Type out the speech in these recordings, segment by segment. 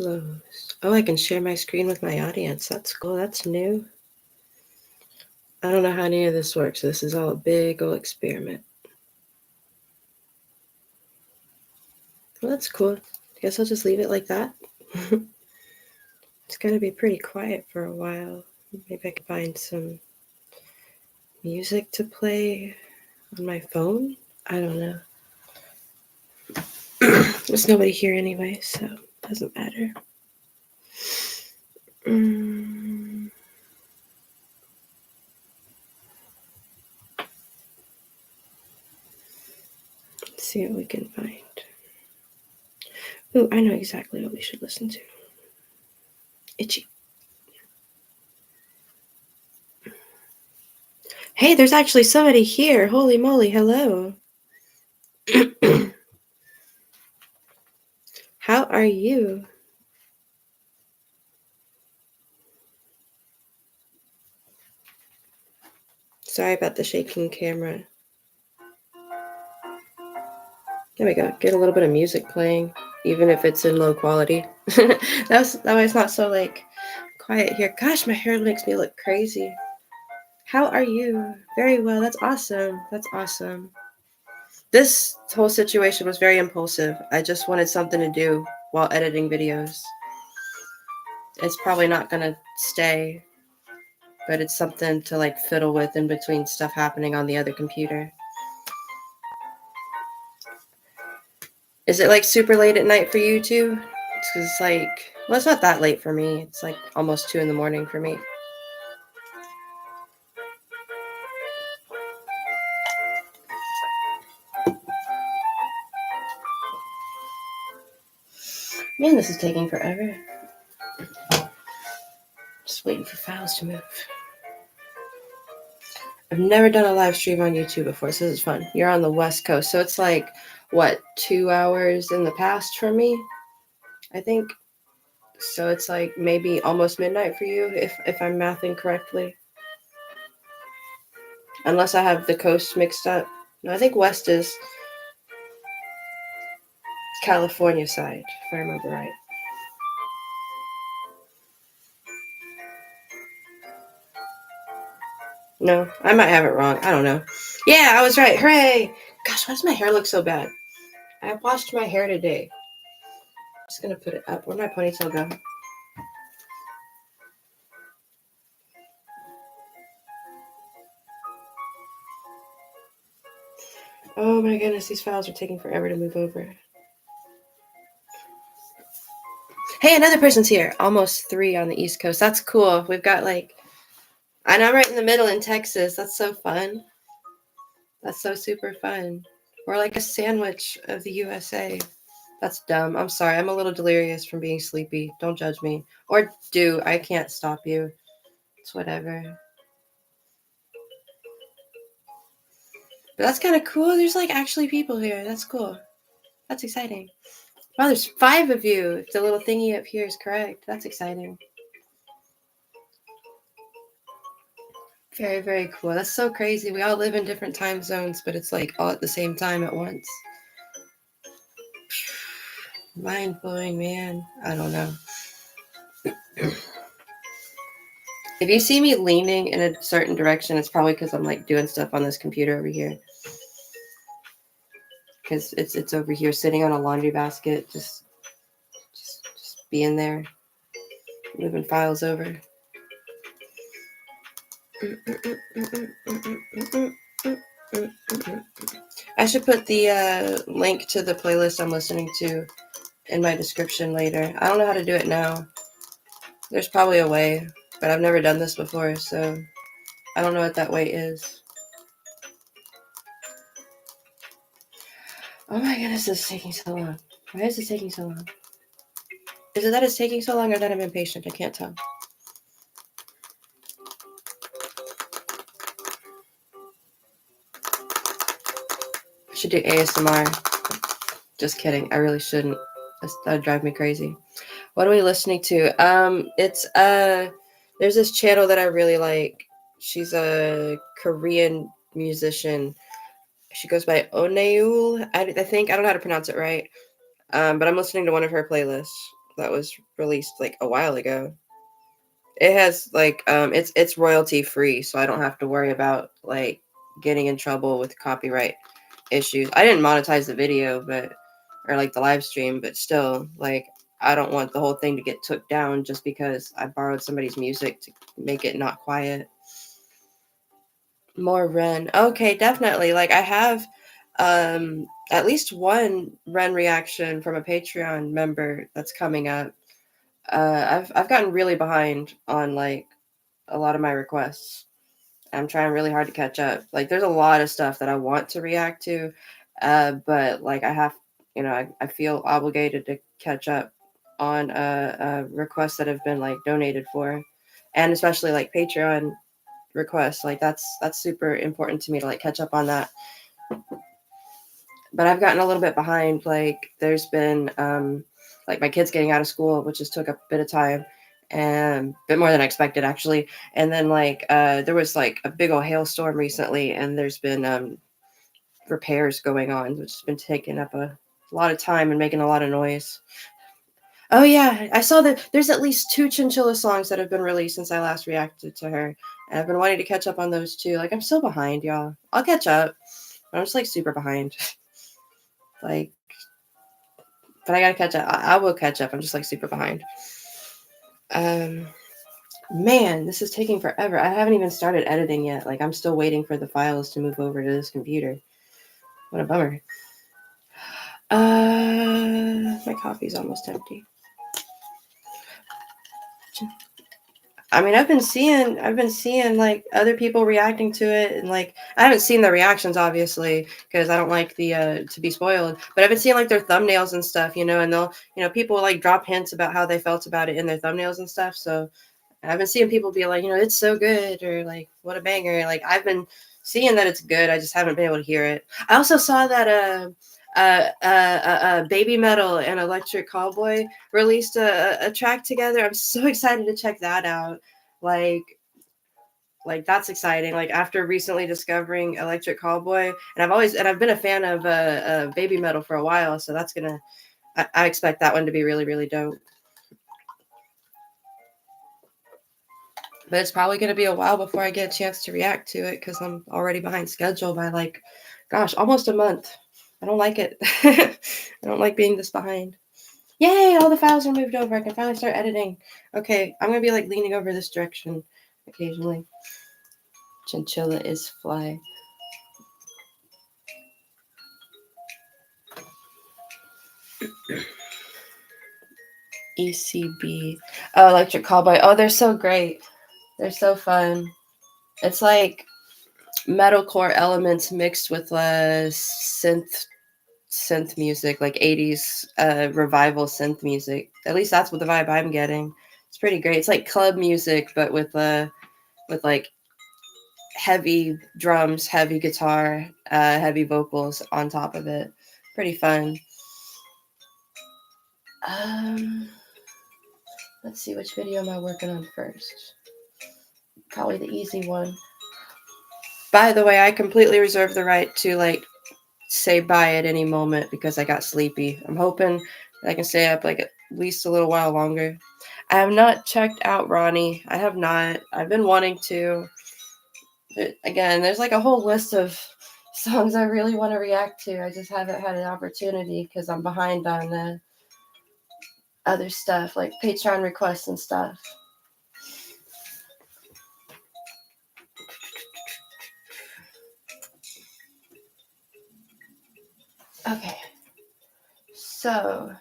Close. Oh, I can share my screen with my audience. That's cool. That's new. I don't know how any of this works. This is all a big old experiment. Well, that's cool. I guess I'll just leave it like that. It's going to be pretty quiet for a while. Maybe I can find some music to play on my phone. I don't know. There's nobody here anyway, so it doesn't matter. Let's see what we can find. Ooh, I know exactly what we should listen to. Itchy. Hey, there's actually somebody here. Holy moly, hello. How are you? Sorry about the shaking camera. There we go. Get a little bit of music playing, even if it's in low quality. That way it's not so like quiet here. Gosh, my hair makes me look crazy. How are you? Very well. That's awesome. That's awesome. This whole situation was very impulsive. I just wanted something to do while editing videos. It's probably not gonna stay, but it's something to like fiddle with in between stuff happening on the other computer. Is it like super late at night for you too? It's like, well, it's not that late for me. It's like almost 2 a.m. for me. Man, this is taking forever. Just waiting for files to move. I've never done a live stream on YouTube before, so this is fun. You're on the West Coast, so it's like, what, 2 hours in the past for me, I think. So it's like maybe almost midnight for you, if I'm mathing correctly. Unless I have the coast mixed up. No, I think West is California side, if I remember right. No, I might have it wrong. I don't know. Yeah, I was right. Hooray! Gosh, why does my hair look so bad? I washed my hair today. I'm just gonna put it up. Where'd my ponytail go? Oh my goodness, these files are taking forever to move over. Hey, another person's here. Almost 3 on the East Coast. That's cool. We've got like, and I'm right in the middle in Texas. That's so fun. That's so super fun. We're like a sandwich of the USA. That's dumb. I'm sorry. I'm a little delirious from being sleepy. Don't judge me. Or do. I can't stop you. It's whatever. But that's kind of cool. There's like actually people here. That's cool. That's exciting. Wow, there's 5 of you. If the little thingy up here is correct. That's exciting. Very, very cool. That's so crazy. We all live in different time zones, but it's like all at the same time at once. Mind blowing, man. I don't know. If you see me leaning in a certain direction, it's probably because I'm like doing stuff on this computer over here. Because it's over here sitting on a laundry basket, just being there, moving files over. I should put the link to the playlist I'm listening to in my description later. I don't know how to do it now. There's probably a way, but I've never done this before, so I don't know what that way is. Oh my goodness, this is taking so long. Why is it taking so long? Is it that it's taking so long or that I'm impatient? I can't tell. I should do ASMR. Just kidding. I really shouldn't. That would drive me crazy. What are we listening to? It's there's this channel that I really like. She's a Korean musician. She goes by Oneul. I think I don't know how to pronounce it right. But I'm listening to one of her playlists. that was released like a while ago. It has like it's royalty free, so I don't have to worry about like getting in trouble with copyright issues. I didn't monetize the video, but or like the live stream, but still like I don't want the whole thing to get took down just because I borrowed somebody's music to make it not quiet. More Ren. Okay, definitely. Like I have at least one Ren reaction from a Patreon member that's coming up. I've gotten really behind on like a lot of my requests. I'm trying really hard to catch up. Like there's a lot of stuff that I want to react to, but like I have, I feel obligated to catch up on requests that have been like donated for, and especially like Patreon requests. Like that's super important to me to like catch up on that. But I've gotten a little bit behind. Like there's been like my kids getting out of school, which just took a bit of time and a bit more than I expected actually. And then like there was like a big old hailstorm recently, and there's been repairs going on, which has been taking up a lot of time and making a lot of noise. Oh yeah, I saw that there's at least 2 Chinchilla songs that have been released since I last reacted to her. And I've been wanting to catch up on those too. Like I'm so behind, y'all. I'll catch up. I'm just like super behind. Like, but I gotta catch up. I will catch up. I'm just like super behind. Man, this is taking forever. I haven't even started editing yet. Like I'm still waiting for the files to move over to this computer. What a bummer. My coffee's almost empty. I mean, I've been seeing like other people reacting to it, and like I haven't seen the reactions obviously because I don't like the to be spoiled. But I've been seeing like their thumbnails and stuff, and they'll, people like drop hints about how they felt about it in their thumbnails and stuff. So I've been seeing people be like, it's so good, or like what a banger. Like I've been seeing that it's good. I just haven't been able to hear it. I also saw that Baby Metal and Electric Callboy released a track together. I'm so excited to check that out. Like that's exciting. Like after recently discovering Electric Callboy, and I've been a fan of Baby Metal for a while, so that's gonna I expect that one to be really really dope. But it's probably going to be a while before I get a chance to react to it because I'm already behind schedule by like, gosh, almost a month. I don't like it. I don't like being this behind. Yay, all the files are moved over. I can finally start editing. Okay, I'm going to be like leaning over this direction occasionally. Chinchilla is fly. ECB. Oh, Electric Callboy. Oh, they're so great. They're so fun. It's like metalcore elements mixed with synth music, like 80s revival synth music. At least that's what the vibe I'm getting. It's pretty great. It's like club music, but with like heavy drums, heavy guitar, heavy vocals on top of it. Pretty fun. Let's see, which video am I working on first? Probably the easy one. By the way, I completely reserve the right to like say bye at any moment because I got sleepy. I'm hoping that I can stay up like at least a little while longer. I have not checked out Ronnie. I have not. I've been wanting to. But again, there's like a whole list of songs I really want to react to. I just haven't had an opportunity because I'm behind on other stuff like Patreon requests and stuff. Okay. So,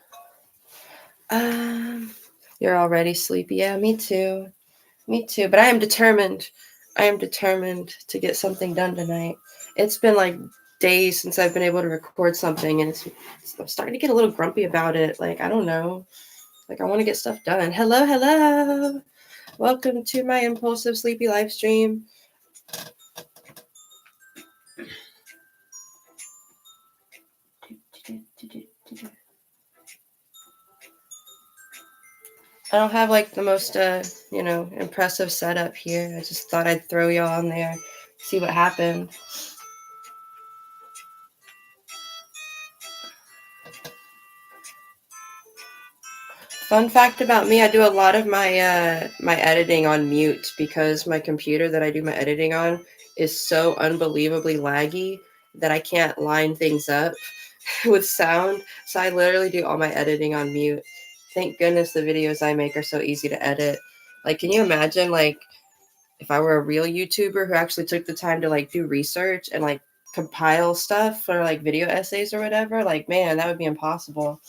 you're already sleepy. Yeah, me too. Me too. But I am determined. I am determined to get something done tonight. It's been like days since I've been able to record something, and I'm starting to get a little grumpy about it. Like, I don't know. Like, I want to get stuff done. Hello, hello. Welcome to my impulsive sleepy live stream. I don't have like the most, impressive setup here. I just thought I'd throw y'all on there, see what happened. Fun fact about me, I do a lot of my editing on mute because my computer that I do my editing on is so unbelievably laggy that I can't line things up with sound. So I literally do all my editing on mute. Thank goodness the videos I make are so easy to edit. Like, can you imagine, like, if I were a real YouTuber who actually took the time to like do research and like compile stuff for like video essays or whatever? Like, man, that would be impossible.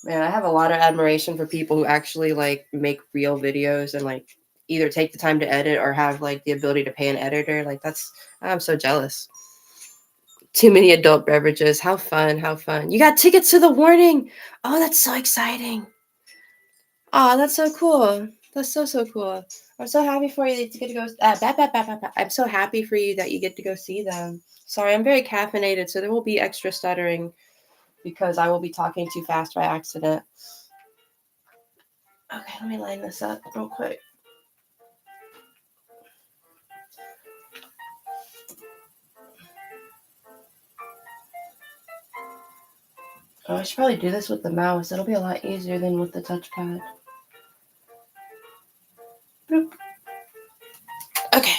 Man, I have a lot of admiration for people who actually like make real videos and like either take the time to edit or have like the ability to pay an editor. Like, I'm so jealous. Too many adult beverages. How fun, how fun. You got tickets to the warning. Oh, that's so exciting. Oh, that's so cool. That's so, so cool. I'm so happy for you that you get to go. I'm so happy for you that you get to go see them. Sorry, I'm very caffeinated, so there will be extra stuttering because I will be talking too fast by accident. Okay, let me line this up real quick. Oh, I should probably do this with the mouse. It'll be a lot easier than with the touchpad. Boop. Okay.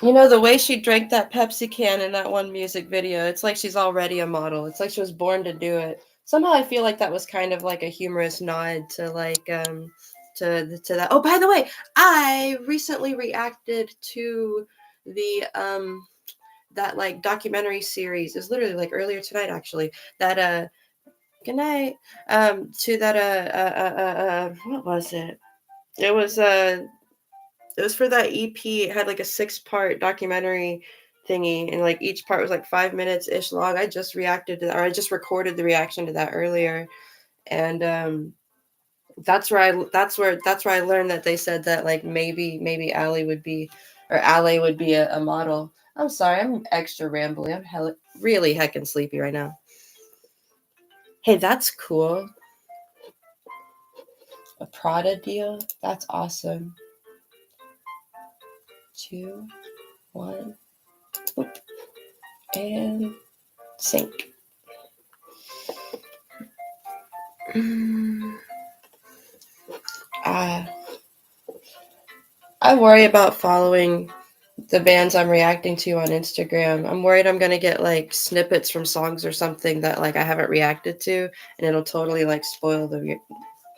You know, the way she drank that Pepsi can in that one music video, it's like she's already a model. It's like she was born to do it. Somehow I feel like that was kind of like a humorous nod to like to that. Oh, by the way, I recently reacted to the that like documentary series. It was literally like earlier tonight actually. That good night. To that what was it? It was for that EP. It had like a 6-part documentary thingy, and like each part was like 5 minutes ish long. I just reacted to that, or I just recorded the reaction to that earlier, and that's where I learned that they said that like maybe Allie would be a model. I'm sorry, I'm extra rambly. Really heckin' sleepy right now. Hey, that's cool. A Prada deal. That's awesome. 2, 1, whoop, and sync. Uh, I worry about following the bands I'm reacting to on Instagram. I'm worried I'm gonna get like snippets from songs or something that like I haven't reacted to, and it'll totally like spoil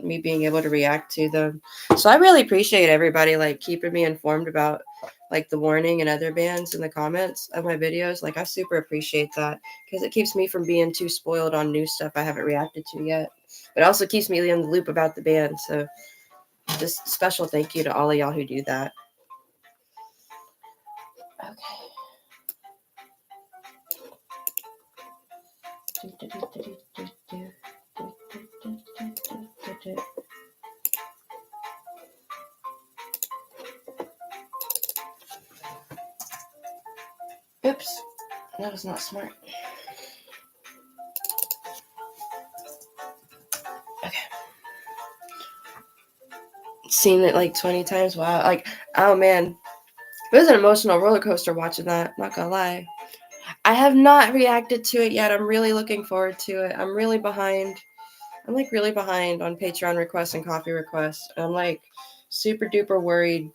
me being able to react to them. So I really appreciate everybody like keeping me informed about like the warning and other bands in the comments of my videos. Like I super appreciate that because it keeps me from being too spoiled on new stuff I haven't reacted to yet. But it also keeps me in the loop about the band. So just special thank you to all of y'all who do that. Okay. Oops, that was not smart. Okay. Seen it like 20 times. Wow. Like, oh man. It was an emotional roller coaster watching that, not gonna lie. I have not reacted to it yet. I'm really looking forward to it. I'm really behind. I'm like really behind on Patreon requests and coffee requests. I'm like super duper worried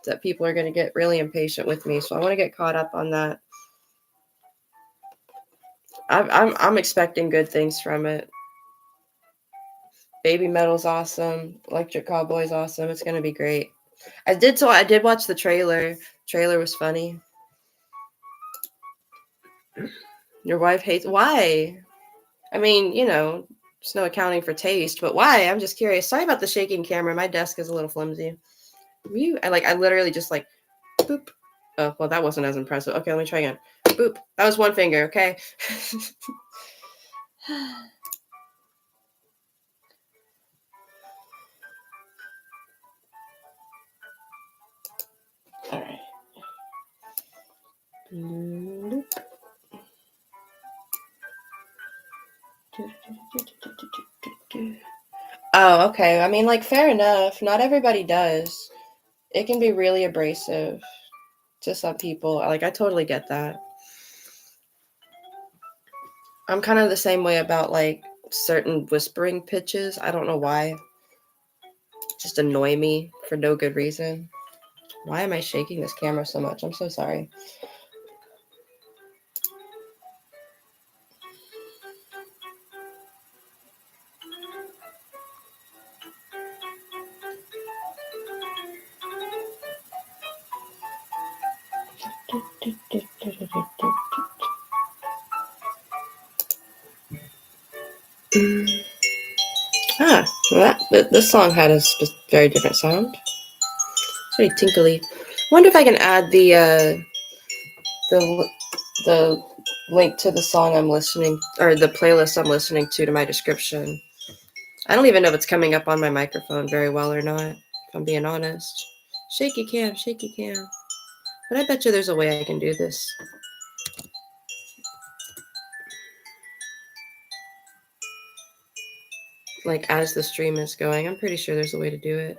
that people are gonna get really impatient with me. So I want to get caught up on that. I'm expecting good things from it. Baby Metal's awesome. Electric Cowboy's awesome. It's gonna be great. I did watch the trailer. Trailer was funny. Your wife hates why? I mean, you know, there's no accounting for taste, but why? I'm just curious. Sorry about the shaking camera. My desk is a little flimsy. I literally just like boop. Oh, well, that wasn't as impressive. Okay, let me try again. Boop. That was one finger, okay? All right. Oh, okay. I mean, like, fair enough. Not everybody does. It can be really abrasive to some people. Like, I totally get that. I'm kind of the same way about like certain whispering pitches. I don't know why. Just annoy me for no good reason. Why am I shaking this camera so much? I'm so sorry. Ah, well, this song had a very different sound. It's very tinkly. I wonder if I can add the the link to the song I'm listening, or the playlist I'm listening to my description. I don't even know if it's coming up on my microphone very well or not, if I'm being honest. Shaky cam, shaky cam. But I bet you there's a way I can do this. Like as the stream is going, I'm pretty sure there's a way to do it.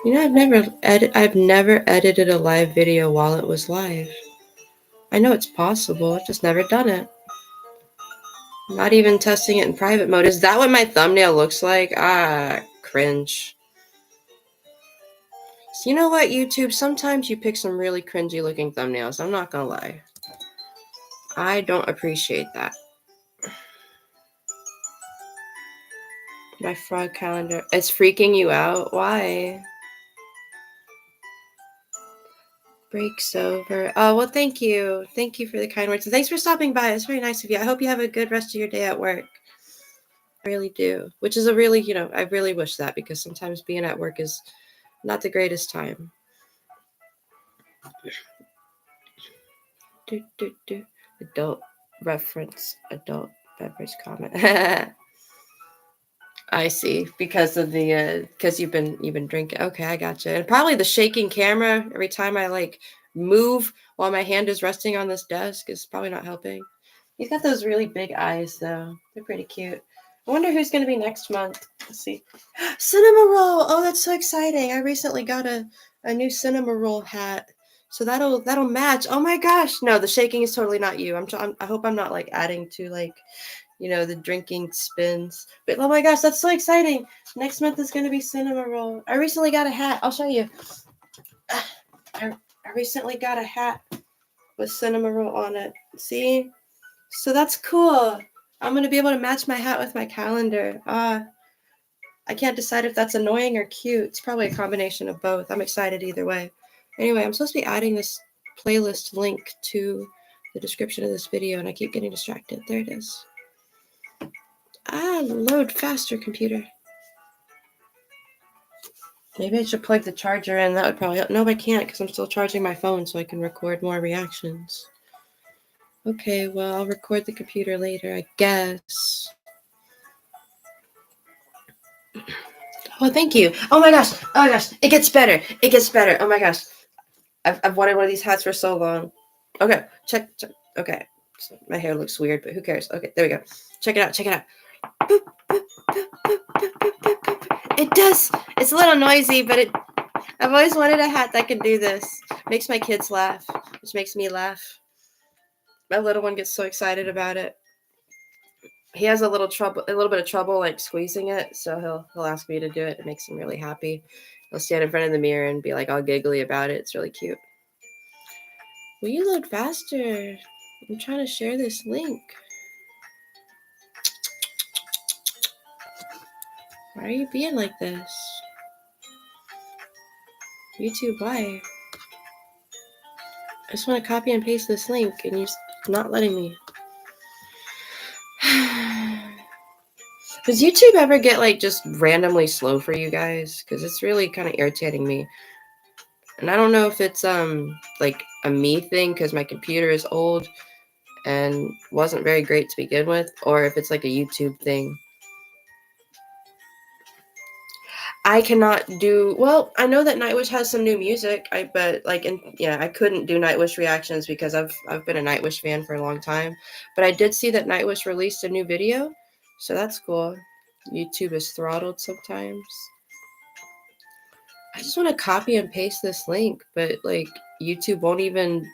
You know, I've never edited a live video while it was live. I know it's possible, I've just never done it. Not even testing it in private mode. Is that what my thumbnail looks like? Ah, cringe. So you know what, YouTube? Sometimes you pick some really cringy looking thumbnails. I'm not gonna lie. I don't appreciate that. My frog calendar. It's freaking you out? Why? Breaks over. Oh, well, thank you. Thank you for the kind words. And thanks for stopping by. It's very nice of you. I hope you have a good rest of your day at work. I really do. Which is a really, I really wish that, because sometimes being at work is not the greatest time. Adult reference, adult beverage comment. I see, because of the because you've been drinking. Okay, I gotcha. And probably the shaking camera every time I like move while my hand is resting on this desk is probably not helping. He's got those really big eyes though. They're pretty cute. I wonder who's going to be next month. Let's see. Cinema roll. Oh, that's so exciting. I recently got a new cinema roll hat. So that'll match. Oh my gosh. No, the shaking is totally not you. I hope I'm not like adding to like the drinking spins. But oh my gosh, that's so exciting. Next month is going to be cinema roll. I recently got a hat. I'll show you. I recently got a hat with cinema roll on it. See? So that's cool. I'm going to be able to match my hat with my calendar. I can't decide if that's annoying or cute. It's probably a combination of both. I'm excited either way. Anyway, I'm supposed to be adding this playlist link to the description of this video, and I keep getting distracted. There it is. Load faster, computer. Maybe I should plug the charger in. That would probably help. No, I can't, because I'm still charging my phone so I can record more reactions. Okay, well, I'll record the computer later, I guess. Oh, thank you. Oh my gosh. Oh my gosh. It gets better. It gets better. Oh my gosh. I've wanted one of these hats for so long. Okay. Check. Okay. My hair looks weird, but who cares? Okay. There we go. Check it out. Check it out. Boop, boop, boop, boop, boop, boop, boop, boop. It does. It's a little noisy, but I've always wanted a hat that can do this. Makes my kids laugh, which makes me laugh. My little one gets so excited about it. He has a little bit of trouble like squeezing it, so he'll ask me to do it. It makes him really happy. He'll stand in front of the mirror and be like all giggly about it. It's really cute. Will you load faster? I'm trying to share this link. Why are you being like this? YouTube, why? I just want to copy and paste this link and you're not letting me. Does YouTube ever get like just randomly slow for you guys? Because it's really kind of irritating me. And I don't know if it's like a me thing because my computer is old and wasn't very great to begin with, or if it's like a YouTube thing. I cannot do well. I know that Nightwish has some new music. I couldn't do Nightwish reactions because I've been a Nightwish fan for a long time. But I did see that Nightwish released a new video, So that's cool. YouTube is throttled sometimes. I just want to copy and paste this link, but like YouTube won't even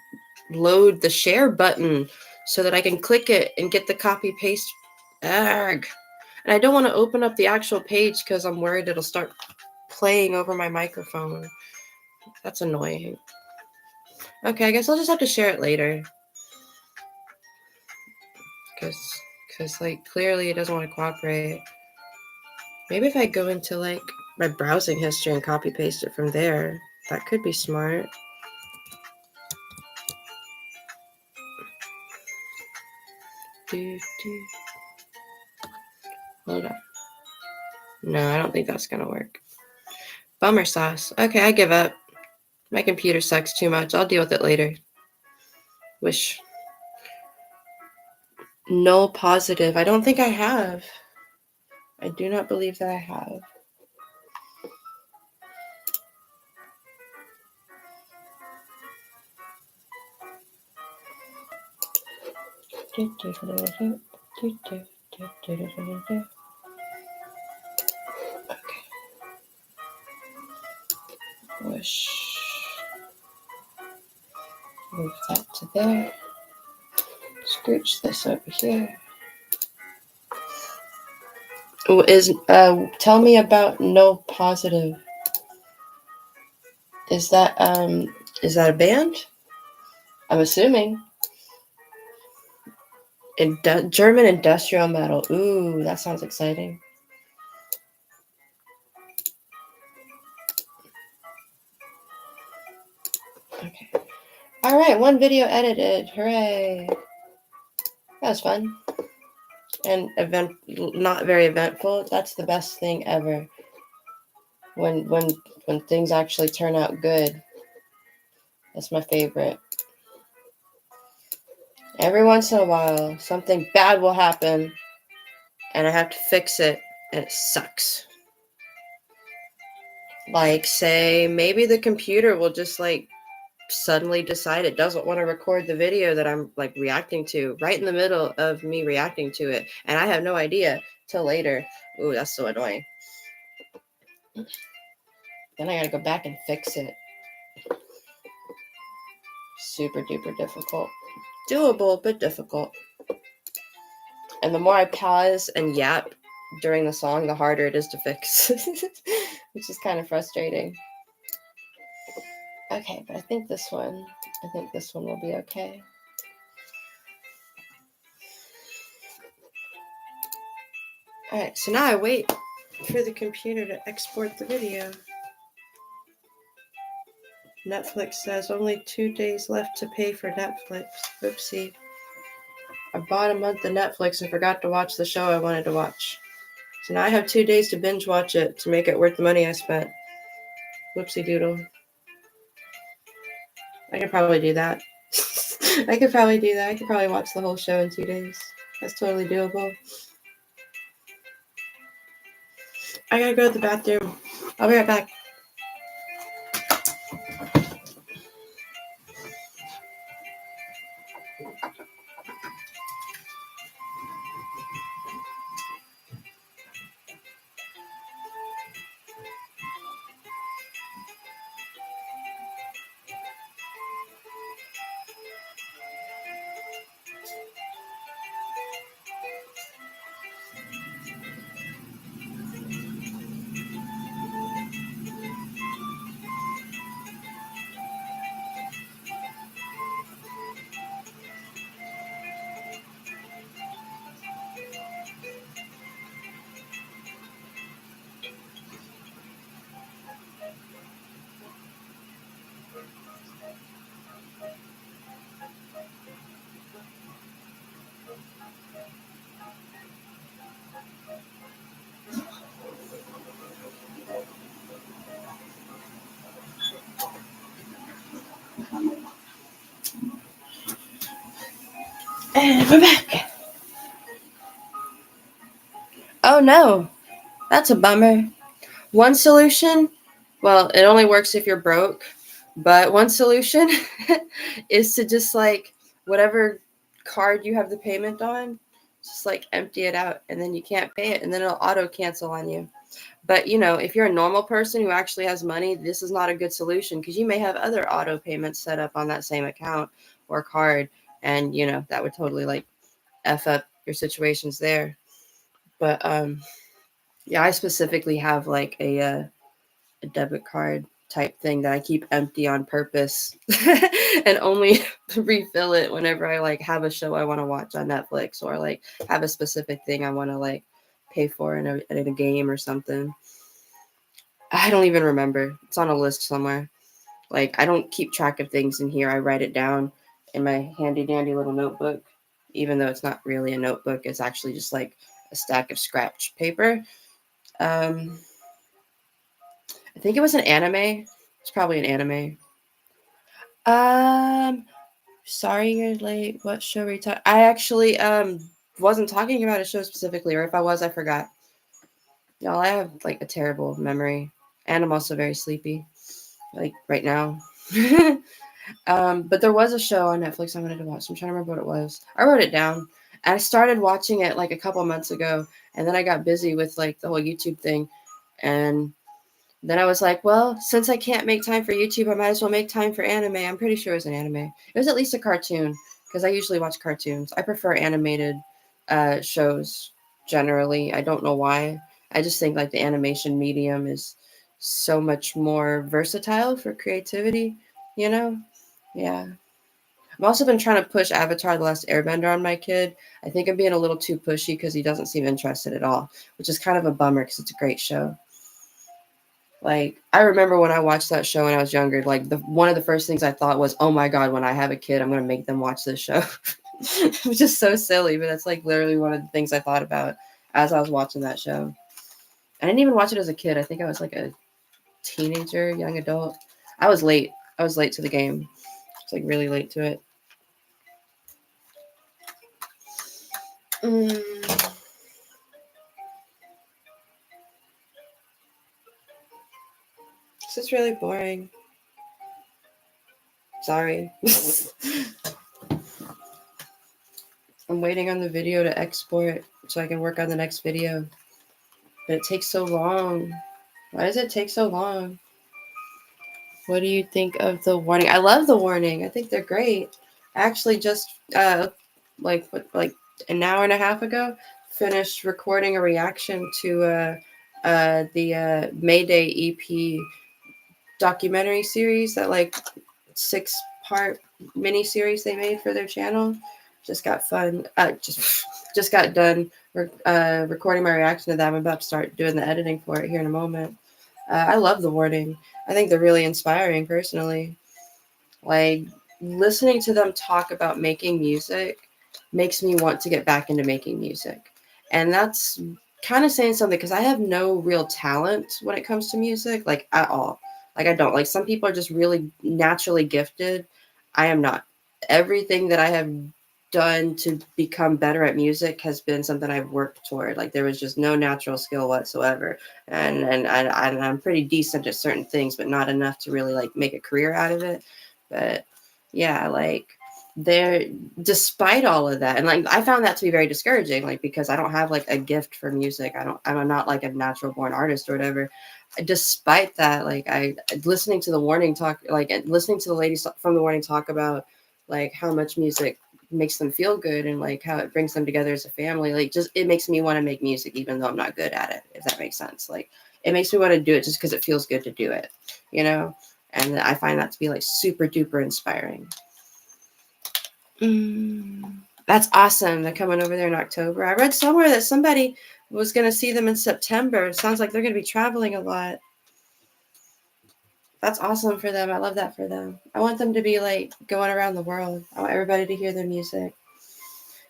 load the share button so that I can click it and get the copy paste. Arg. And I don't want to open up the actual page because I'm worried it'll start playing over my microphone. That's annoying. Okay, I guess I'll just have to share it later. Because like clearly it doesn't want to cooperate. Maybe if I go into like my browsing history and copy paste it from there, that could be smart. Hold on. No, I don't think that's gonna work. Bummer sauce. Okay, I give up. My computer sucks too much. I'll deal with it later. Wish. Null positive. I don't think I have. I do not believe that I have. Okay. Wish. Move that to there. Scooch this over here. Tell me about no positive. Is that a band? I'm assuming. German industrial metal. Ooh, that sounds exciting. Okay. All right, one video edited. Hooray! That was fun. And not very eventful. That's the best thing ever. When things actually turn out good. That's my favorite. Every once in a while, something bad will happen, and I have to fix it, and it sucks. Like, say, maybe the computer will just like suddenly decide it doesn't want to record the video that I'm like reacting to right in the middle of me reacting to it, and I have no idea till later. Ooh, that's so annoying. Then I gotta go back and fix it. Super duper difficult. Doable, but difficult. And the more I pause and yap during the song, the harder it is to fix, which is kind of frustrating. Okay, but I think this one will be okay. All right, so now I wait for the computer to export the video. Netflix says only 2 days left to pay for Netflix. Oopsie. I bought a month of Netflix and forgot to watch the show I wanted to watch. So now I have 2 days to binge watch it to make it worth the money I spent. Whoopsie doodle. I could probably do that. I could probably watch the whole show in 2 days. That's totally doable. I gotta go to the bathroom. I'll be right back. And we're back. Oh no, that's a bummer. One solution, well, it only works if you're broke, but one solution is to just like whatever card you have the payment on, Just like empty it out, and then you can't pay it, and then it'll auto cancel on you. But you know, if you're a normal person who actually has money, this is not a good solution because you may have other auto payments set up on that same account or card, and you know that would totally like f up your situations there. But yeah, I specifically have like a debit card type thing that I keep empty on purpose and only refill it whenever I like have a show I want to watch on Netflix or like have a specific thing I want to like pay for in a game or something. I don't even remember. It's on a list somewhere. Like I don't keep track of things in here. I write it down in my handy dandy little notebook, even though it's not really a notebook. It's actually just like a stack of scratch paper. Um, I think it was an anime. It's probably an anime. Um, Sorry you're late. What show were you talking? I actually wasn't talking about a show specifically, or if I was, I forgot. Y'all, I have like a terrible memory, and I'm also very sleepy, like right now. But there was a show on Netflix I wanted to watch. I'm trying to remember what it was. I wrote it down. And I started watching it like a couple months ago, and then I got busy with like the whole YouTube thing, and then I was like, well, since I can't make time for YouTube, I might as well make time for anime. I'm pretty sure it was an anime. It was at least a cartoon because I usually watch cartoons. I prefer animated shows generally. I don't know why. I just think like the animation medium is so much more versatile for creativity, you know? Yeah. I've also been trying to push Avatar The Last Airbender on my kid. I think I'm being a little too pushy because he doesn't seem interested at all, which is kind of a bummer because it's a great show. Like I remember when I watched that show when I was younger, like the one of the first things I thought was, "Oh my god, when I have a kid, I'm gonna make them watch this show." Which is so silly, but that's like literally one of the things I thought about as I was watching that show. I didn't even watch it as a kid. I think I was like a teenager, young adult. I was late. I was late to the game. It's like really late to it. Mm, this is really boring. Sorry. I'm waiting on the video to export so I can work on the next video. But it takes so long. Why does it take so long? What do you think of the warning? I love the warning. I think they're great. I actually just like an hour and a half ago finished recording a reaction to the Mayday EP documentary series, that like 6-part mini series they made for their channel. Just got fun. Just got done recording my reaction to that. I'm about to start doing the editing for it here in a moment. I love the warning. I think they're really inspiring personally. Like listening to them talk about making music makes me want to get back into making music. And that's kind of saying something because I have no real talent when it comes to music, like at all. Like I don't. Like some people are just really naturally gifted. I am not. Everything that I have done to become better at music has been something I've worked toward. Like there was just no natural skill whatsoever. And I'm pretty decent at certain things, but not enough to really like make a career out of it. But yeah, like there, despite all of that, and like I found that to be very discouraging, like because I don't have like a gift for music. I'm not like a natural born artist or whatever. Despite that, like I listening to the warning talk, like listening to the ladies from the warning talk about like how much music makes them feel good and like how it brings them together as a family, like just it makes me want to make music even though I'm not good at it, if that makes sense. Like it makes me want to do it just because it feels good to do it, you know. And I find that to be like super duper inspiring. That's awesome. They're coming over there in October. I read somewhere that somebody was going to see them in September. It sounds like they're going to be traveling a lot. That's awesome for them. I love that for them. I want them to be like going around the world. I want everybody to hear their music.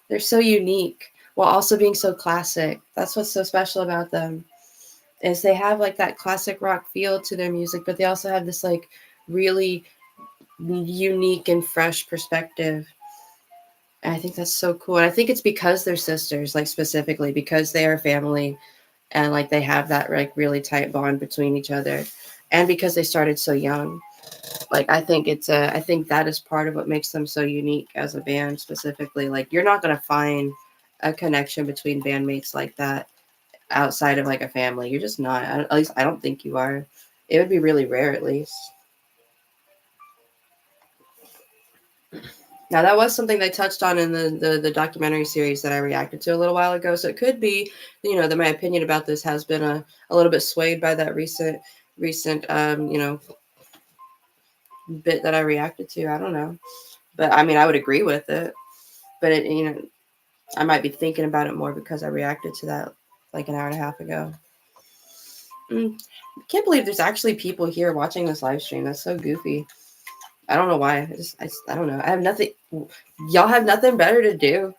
They're so unique while also being so classic. That's what's so special about them. Is they have like that classic rock feel to their music, but they also have this like really unique and fresh perspective. And I think that's so cool. And I think it's because they're sisters, like specifically because they are family and like they have that like really tight bond between each other. And because they started so young. Like I think that is part of what makes them so unique as a band specifically. Like you're not gonna find a connection between bandmates like that outside of like a family. You're just not. At least I don't think you are. It would be really rare, at least. Now that was something they touched on in the documentary series that I reacted to a little while ago. So it could be, that my opinion about this has been a little bit swayed by that recent bit that I reacted to. I don't know, but I mean I would agree with it. But I might be thinking about it more because I reacted to that like an hour and a half ago. I can't believe there's actually people here watching this live stream. That's so goofy. I don't know why. I don't know. I have nothing. Y'all have nothing better to do.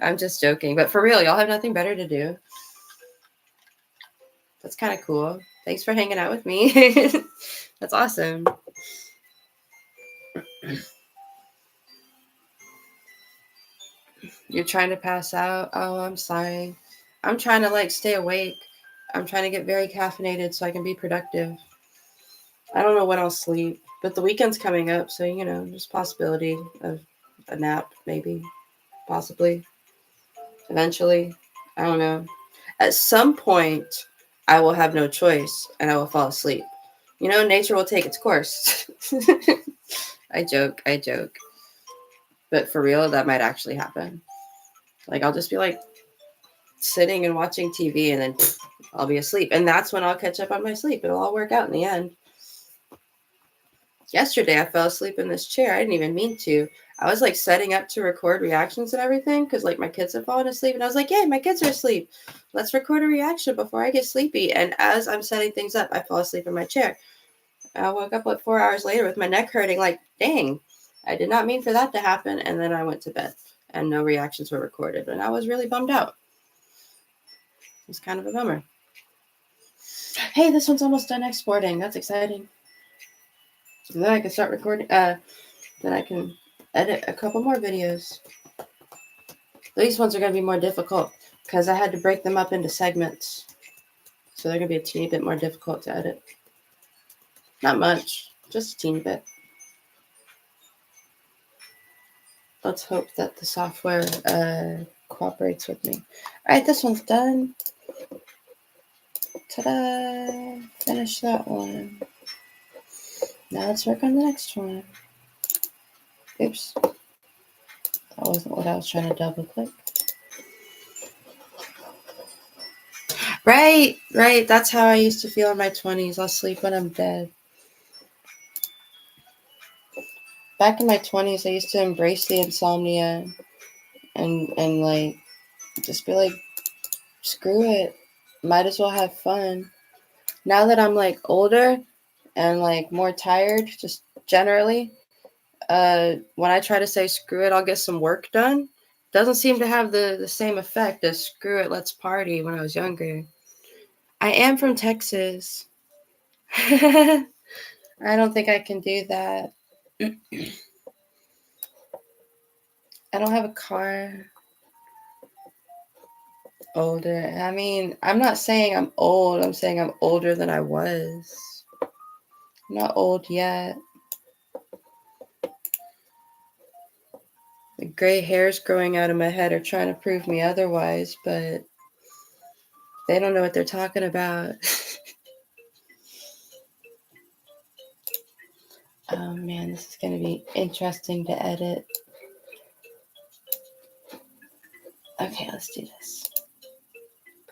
I'm just joking, but for real, y'all have nothing better to do. That's kind of cool. Thanks for hanging out with me. That's awesome. You're trying to pass out? Oh, I'm sorry. I'm trying to like stay awake. I'm trying to get very caffeinated so I can be productive. I don't know when I'll sleep, but the weekend's coming up, so there's possibility of a nap, maybe, possibly, eventually. I don't know. At some point, I will have no choice and I will fall asleep. Nature will take its course. I joke. But for real, that might actually happen. Like, I'll just be like sitting and watching TV and then I'll be asleep. And that's when I'll catch up on my sleep. It'll all work out in the end. Yesterday, I fell asleep in this chair. I didn't even mean to. I was like setting up to record reactions and everything because like my kids had fallen asleep. And I was like, yay, my kids are asleep. Let's record a reaction before I get sleepy. And as I'm setting things up, I fall asleep in my chair. I woke up like 4 hours later with my neck hurting, like, dang, I did not mean for that to happen. And then I went to bed and no reactions were recorded. And I was really bummed out. It was kind of a bummer. Hey, this one's almost done exporting. That's exciting. And then I can start recording. Then I can edit a couple more videos. These ones are going to be more difficult because I had to break them up into segments. So they're going to be a teeny bit more difficult to edit. Not much, just a teeny bit. Let's hope that the software cooperates with me. All right, this one's done. Ta-da! Finish that one. Now let's work on the next one. Oops. That wasn't what I was trying to double click. Right. That's how I used to feel in my 20s. I'll sleep when I'm dead. Back in my 20s, I used to embrace the insomnia and like just be like, screw it. Might as well have fun. Now that I'm like older and like more tired, just generally, when I try to say screw it, I'll get some work done, doesn't seem to have the same effect as screw it, let's party when I was younger. I am from Texas. I don't think I can do that. I don't have a car. Older. I mean, I'm not saying I'm old. I'm saying I'm older than I was. I'm not old yet. The gray hairs growing out of my head are trying to prove me otherwise, but they don't know what they're talking about. Oh man, this is going to be interesting to edit. Okay, let's do this.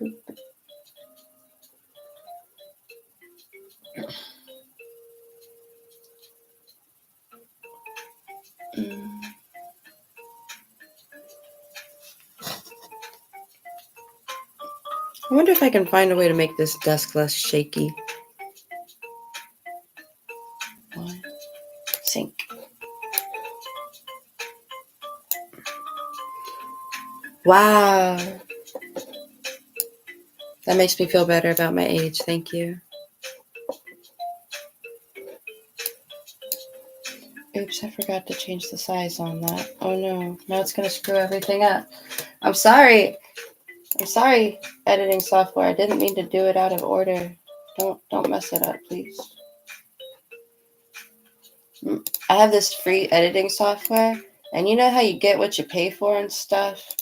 Boop. I wonder if I can find a way to make this desk less shaky. One, sync. Wow. That makes me feel better about my age. Thank you. Oops, I forgot to change the size on that. Oh no, now it's going to screw everything up. I'm sorry, editing software. I didn't mean to do it out of order. Don't mess it up, please. I have this free editing software, and you know how you get what you pay for and stuff?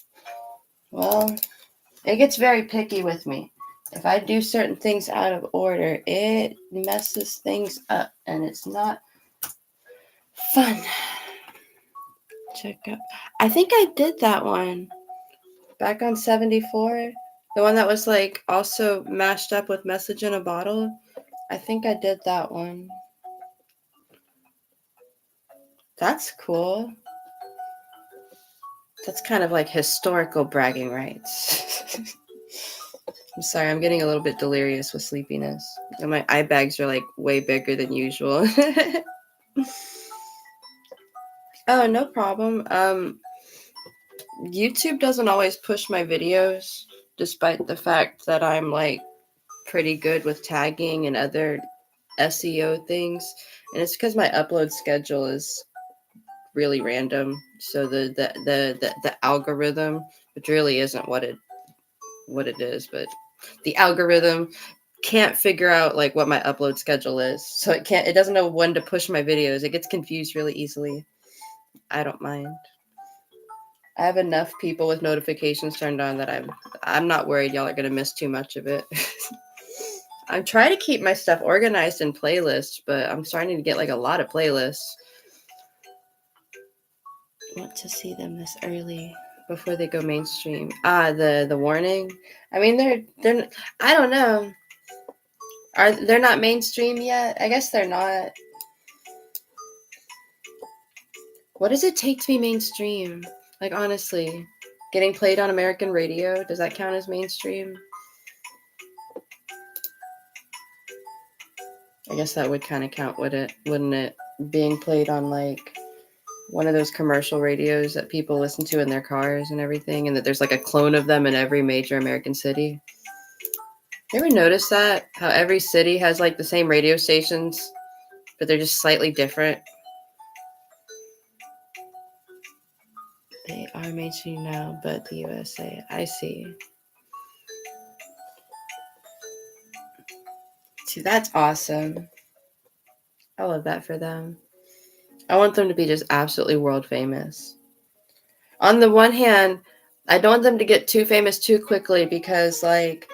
Well, it gets very picky with me. If I do certain things out of order, it messes things up and it's not fun. Check out. I think I did that one back on 74. The one that was like also mashed up with Message in a Bottle. I think I did that one. That's cool. That's kind of like historical bragging rights. I'm sorry, I'm getting a little bit delirious with sleepiness. And my eye bags are like way bigger than usual. Oh, no problem. YouTube doesn't always push my videos, despite the fact that I'm like pretty good with tagging and other SEO things. And it's because my upload schedule is really random. So the algorithm, which really isn't what it is, but the algorithm can't figure out like what my upload schedule is. So it doesn't know when to push my videos. It gets confused really easily. I don't mind. I have enough people with notifications turned on that I'm not worried y'all are gonna miss too much of it. I'm trying to keep my stuff organized in playlists, but I'm starting to get like a lot of playlists. Want to see them this early before they go mainstream. The warning. I mean they're I don't know. They're not mainstream yet? I guess they're not. What does it take to be mainstream? Like honestly, getting played on American radio, does that count as mainstream? I guess that would kind of count, wouldn't it? Being played on like one of those commercial radios that people listen to in their cars and everything, and that there's like a clone of them in every major American city. You ever notice that? How every city has like the same radio stations, but they're just slightly different? They are mainstream now, but the USA. I see. See, that's awesome. I love that for them. I want them to be just absolutely world famous. On the one hand, I don't want them to get too famous too quickly because like,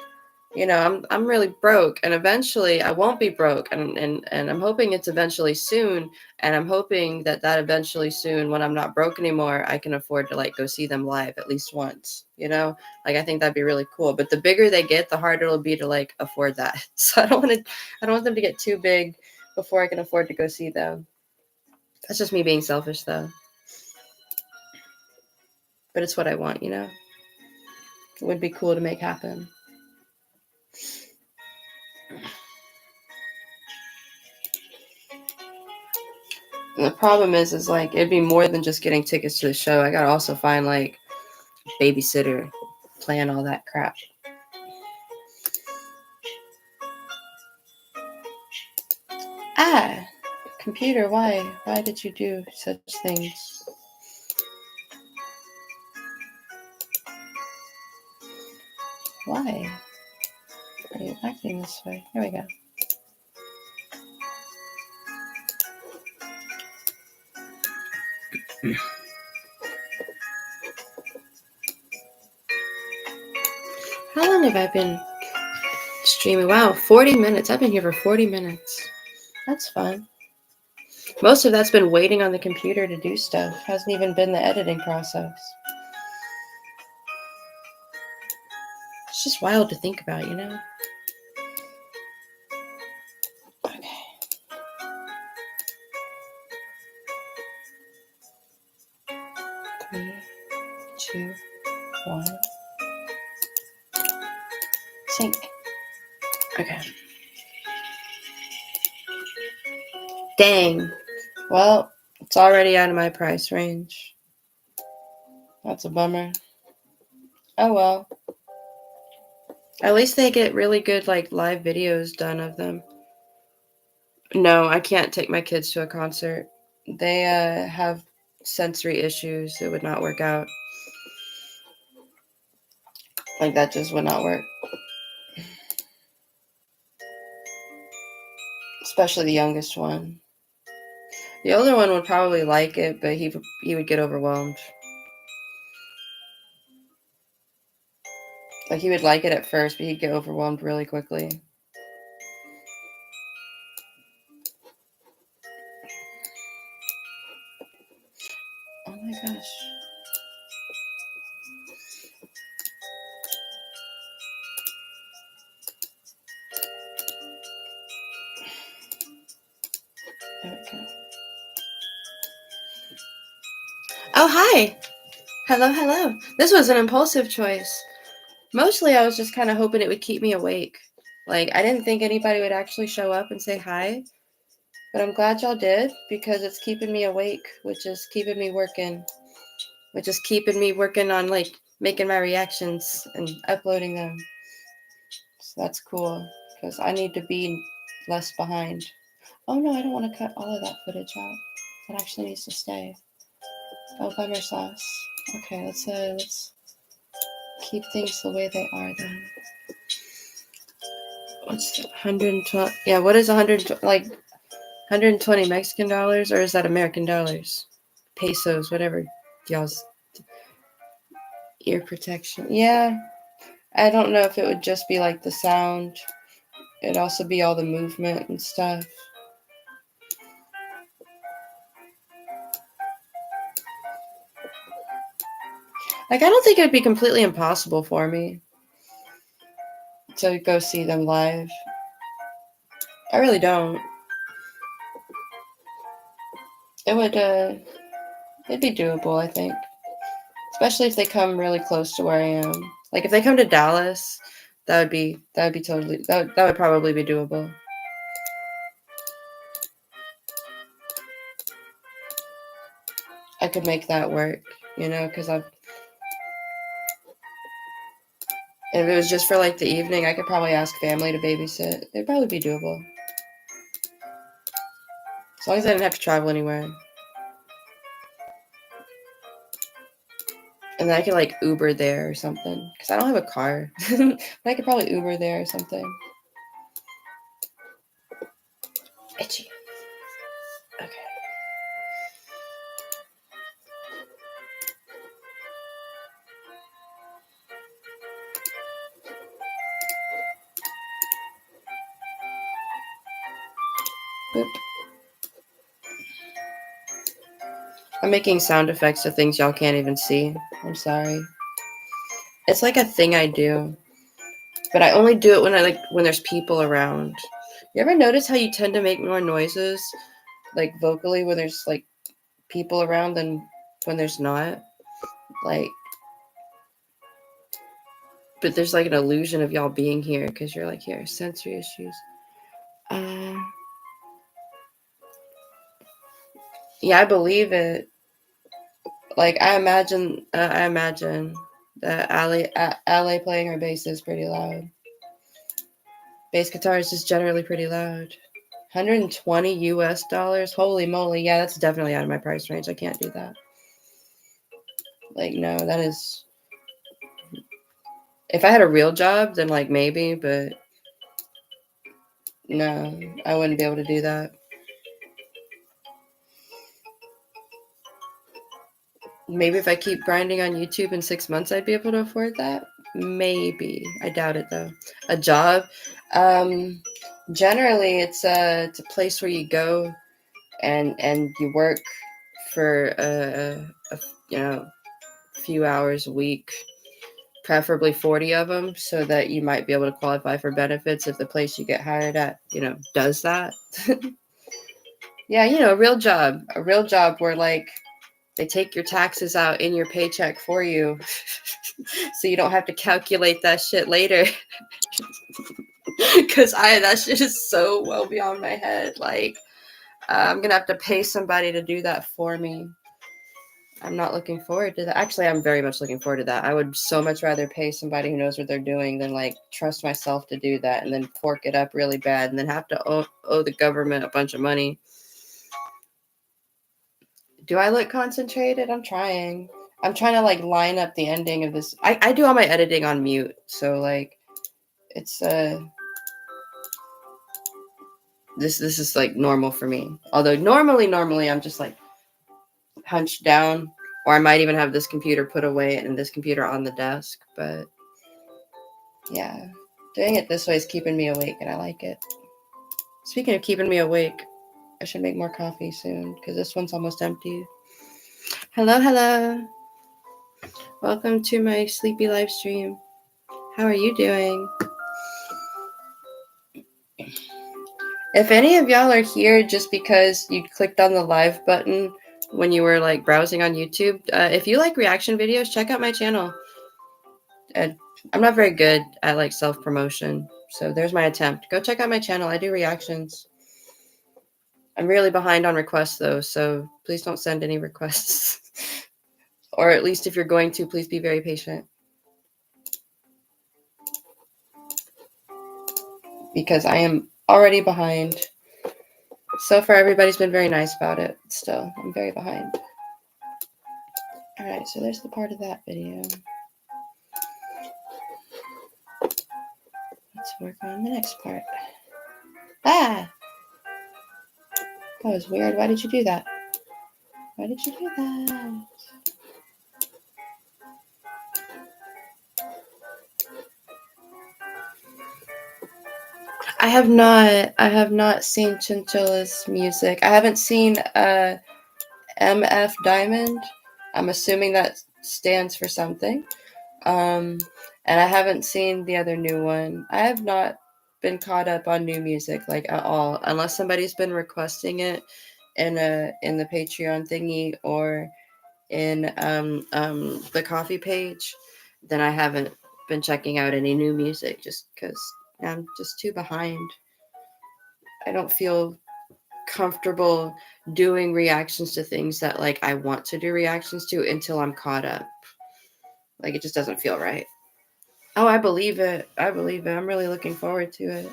I'm really broke and eventually I won't be broke and I'm hoping it's eventually soon, and I'm hoping that eventually soon when I'm not broke anymore, I can afford to like go see them live at least once, Like I think that'd be really cool. But the bigger they get, the harder it'll be to like afford that. So I don't want them to get too big before I can afford to go see them. That's just me being selfish though. But it's what I want, It would be cool to make happen. And the problem is like it'd be more than just getting tickets to the show. I gotta also find like babysitter, plan all that crap. Ah, computer, why? Why did you do such things? Why are you acting this way? Here we go. How long have I been streaming? Wow, 40 minutes. I've been here for 40 minutes. That's fun. Most of that's been waiting on the computer to do stuff. Hasn't even been the editing process. It's just wild to think about, Okay. 3, 2, 1. Sync. Okay. Dang. Well, it's already out of my price range. That's a bummer. Oh well. At least they get really good like live videos done of them. No, I can't take my kids to a concert. They have sensory issues. It would not work out. Like that just would not work. Especially the youngest one. The older one would probably like it, but he would get overwhelmed. Like he would like it at first, but he'd get overwhelmed really quickly. Oh my gosh. There we go. Oh, hi. Hello, hello. This was an impulsive choice. Mostly I was just kind of hoping it would keep me awake. Like, I didn't think anybody would actually show up and say hi. But I'm glad y'all did, because it's keeping me awake, which is keeping me working. Which is keeping me working on, like, making my reactions and uploading them. So that's cool, because I need to be less behind. Oh no, I don't want to cut all of that footage out. That actually needs to stay. Oh, bummer sauce. Okay, let's keep things the way they are then. What's 120? Yeah, what is 100? Like 120 Mexican dollars, or is that American dollars? Pesos, whatever. Y'all's ear protection. Yeah, I don't know if it would just be like the sound. It'd also be all the movement and stuff. Like, I don't think it'd be completely impossible for me to go see them live. I really don't. It would, it'd be doable, I think. Especially if they come really close to where I am. Like, if they come to Dallas, that would probably be doable. I could make that work, because if it was just for like the evening, I could probably ask family to babysit. It'd probably be doable. As long as I didn't have to travel anywhere. And then I could like Uber there or something. Because I don't have a car. But I could probably Uber there or something. Itchy. Okay. Boop. I'm making sound effects to things y'all can't even see. I'm sorry. It's like a thing I do. But I only do it when there's people around. You ever notice how you tend to make more noises, like vocally, when there's like people around than when there's not? Like, but there's like an illusion of y'all being here because you're like, here, sensory issues. Yeah, I believe it. Like, I imagine that Ale playing her bass is pretty loud. Bass guitar is just generally pretty loud. 120 US dollars? Holy moly. Yeah, that's definitely out of my price range. I can't do that. Like, no, that is. If I had a real job, then like maybe, but no, I wouldn't be able to do that. Maybe if I keep grinding on YouTube in 6 months, I'd be able to afford that. Maybe. I doubt it though. A job? Um, Generally, it's a place where you go and you work for a few hours a week, preferably 40 of them, so that you might be able to qualify for benefits if the place you get hired at, does that. Yeah, a real job where like they take your taxes out in your paycheck for you so you don't have to calculate that shit later. Because that shit is so well beyond my head. Like, I'm going to have to pay somebody to do that for me. I'm not looking forward to that. Actually, I'm very much looking forward to that. I would so much rather pay somebody who knows what they're doing than like trust myself to do that and then fork it up really bad and then have to owe the government a bunch of money. Do I look concentrated? I'm trying. I'm trying to like line up the ending of this. I do all my editing on mute, so like it's this is like normal for me. Although normally I'm just like hunched down, or I might even have this computer put away and this computer on the desk, but Yeah, doing it this way is keeping me awake, and I like it. Speaking of keeping me awake, I should make more coffee soon because this one's almost empty. Hello, hello. Welcome to my sleepy live stream. How are you doing? If any of y'all are here just because you clicked on the live button when you were like browsing on YouTube, if you like reaction videos, check out my channel. I'm not very good at like self-promotion, so there's my attempt. Go check out my channel. I do reactions. I'm really behind on requests though, so please don't send any requests. Or at least if you're going to, please be very patient. Because I am already behind. So far, everybody's been very nice about it. Still, I'm very behind. Alright, so there's the part of that video. Let's work on the next part. Ah! That was weird. Why did you do that? Why did you do that? I have not seen Chinchilla's music. I haven't seen MF Diamond. I'm assuming that stands for something. And I haven't seen the other new one. I have not been caught up on new music like at all, unless somebody's been requesting it in the Patreon thingy or in the coffee page. Then I haven't been checking out any new music just because I'm just too behind. I don't feel comfortable doing reactions to things that like I want to do reactions to until I'm caught up. Like it just doesn't feel right. Oh, I believe it. I believe it. I'm really looking forward to it.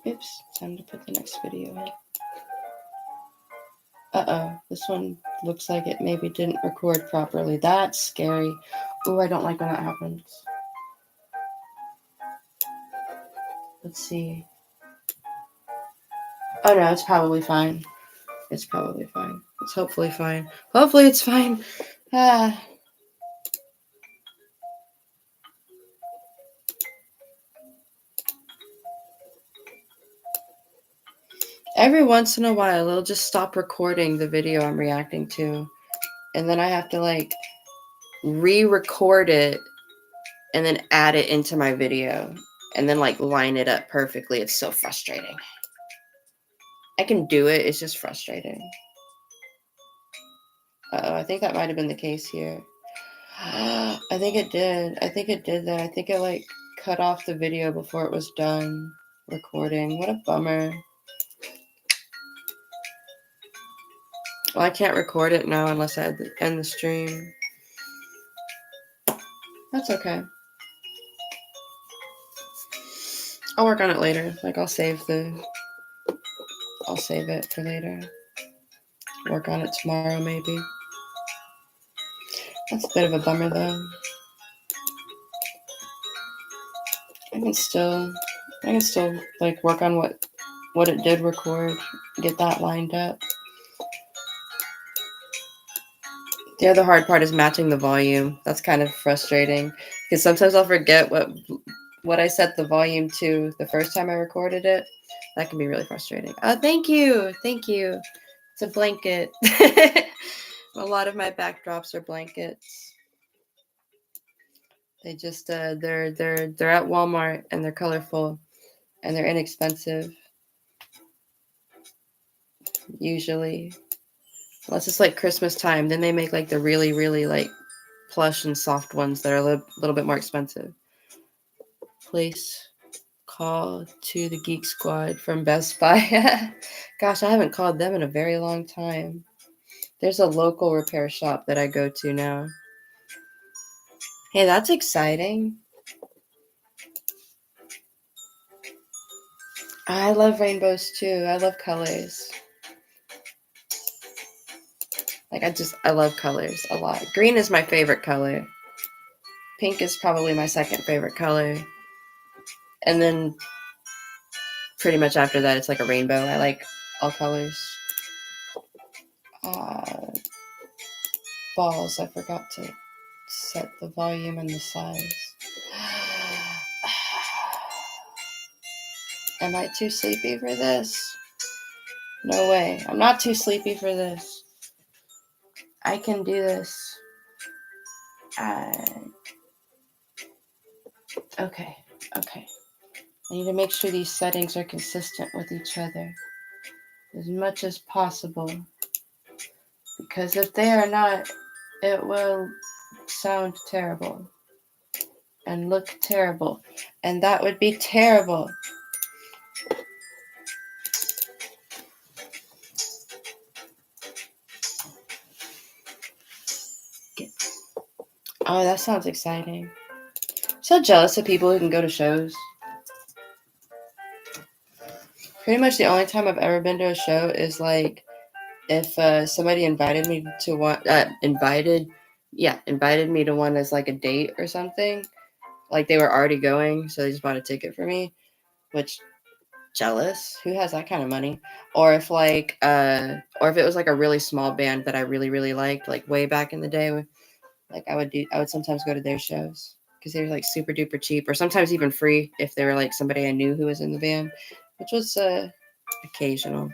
Oops, time to put the next video in. Uh-oh, this one looks like it maybe didn't record properly. That's scary. Oh, I don't like when that happens. Let's see. Oh no, it's probably fine. It's probably fine. It's hopefully fine. Hopefully it's fine. Ah. Every once in a while, it'll just stop recording the video I'm reacting to. And then I have to like re-record it and then add it into my video and then like line it up perfectly. It's so frustrating. I can do it. It's just frustrating. Uh-oh, I think that might have been the case here. I think it did. I think it did that. I think it like cut off the video before it was done recording. What a bummer. Well, I can't record it now unless I end the stream. That's okay. I'll work on it later. Like I'll save it for later. Work on it tomorrow maybe. That's a bit of a bummer though. I can still like work on what it did record, get that lined up. The other hard part is matching the volume. That's kind of frustrating because sometimes I'll forget what I set the volume to the first time I recorded it. That can be really frustrating. Oh, thank you. It's a blanket. A lot of my backdrops are blankets. They just they're at Walmart and they're colorful and they're inexpensive. Usually, unless it's like Christmas time, then they make like the really really like plush and soft ones that are a little bit more expensive. Place call to the Geek Squad from Best Buy. Gosh, I haven't called them in a very long time. There's a local repair shop that I go to now. Hey, that's exciting. I love rainbows too. I love colors. Like I love colors a lot. Green is my favorite color. Pink is probably my second favorite color. And then pretty much after that, it's like a rainbow. I like all colors. Balls, I forgot to set the volume and the size. Am I too sleepy for this? No way. I'm not too sleepy for this. I can do this. Okay. I need to make sure these settings are consistent with each other as much as possible. Because if they are not, it will sound terrible and look terrible. And that would be terrible. Oh, that sounds exciting. I'm so jealous of people who can go to shows. Pretty much the only time I've ever been to a show is like if somebody invited me to one, invited me to one as like a date or something. Like they were already going, so they just bought a ticket for me. Which, jealous. Who has that kind of money? Or if like, or if it was like a really small band that I really really liked, like way back in the day, like I would sometimes go to their shows because they were like super duper cheap, or sometimes even free if they were like somebody I knew who was in the band, which was occasional.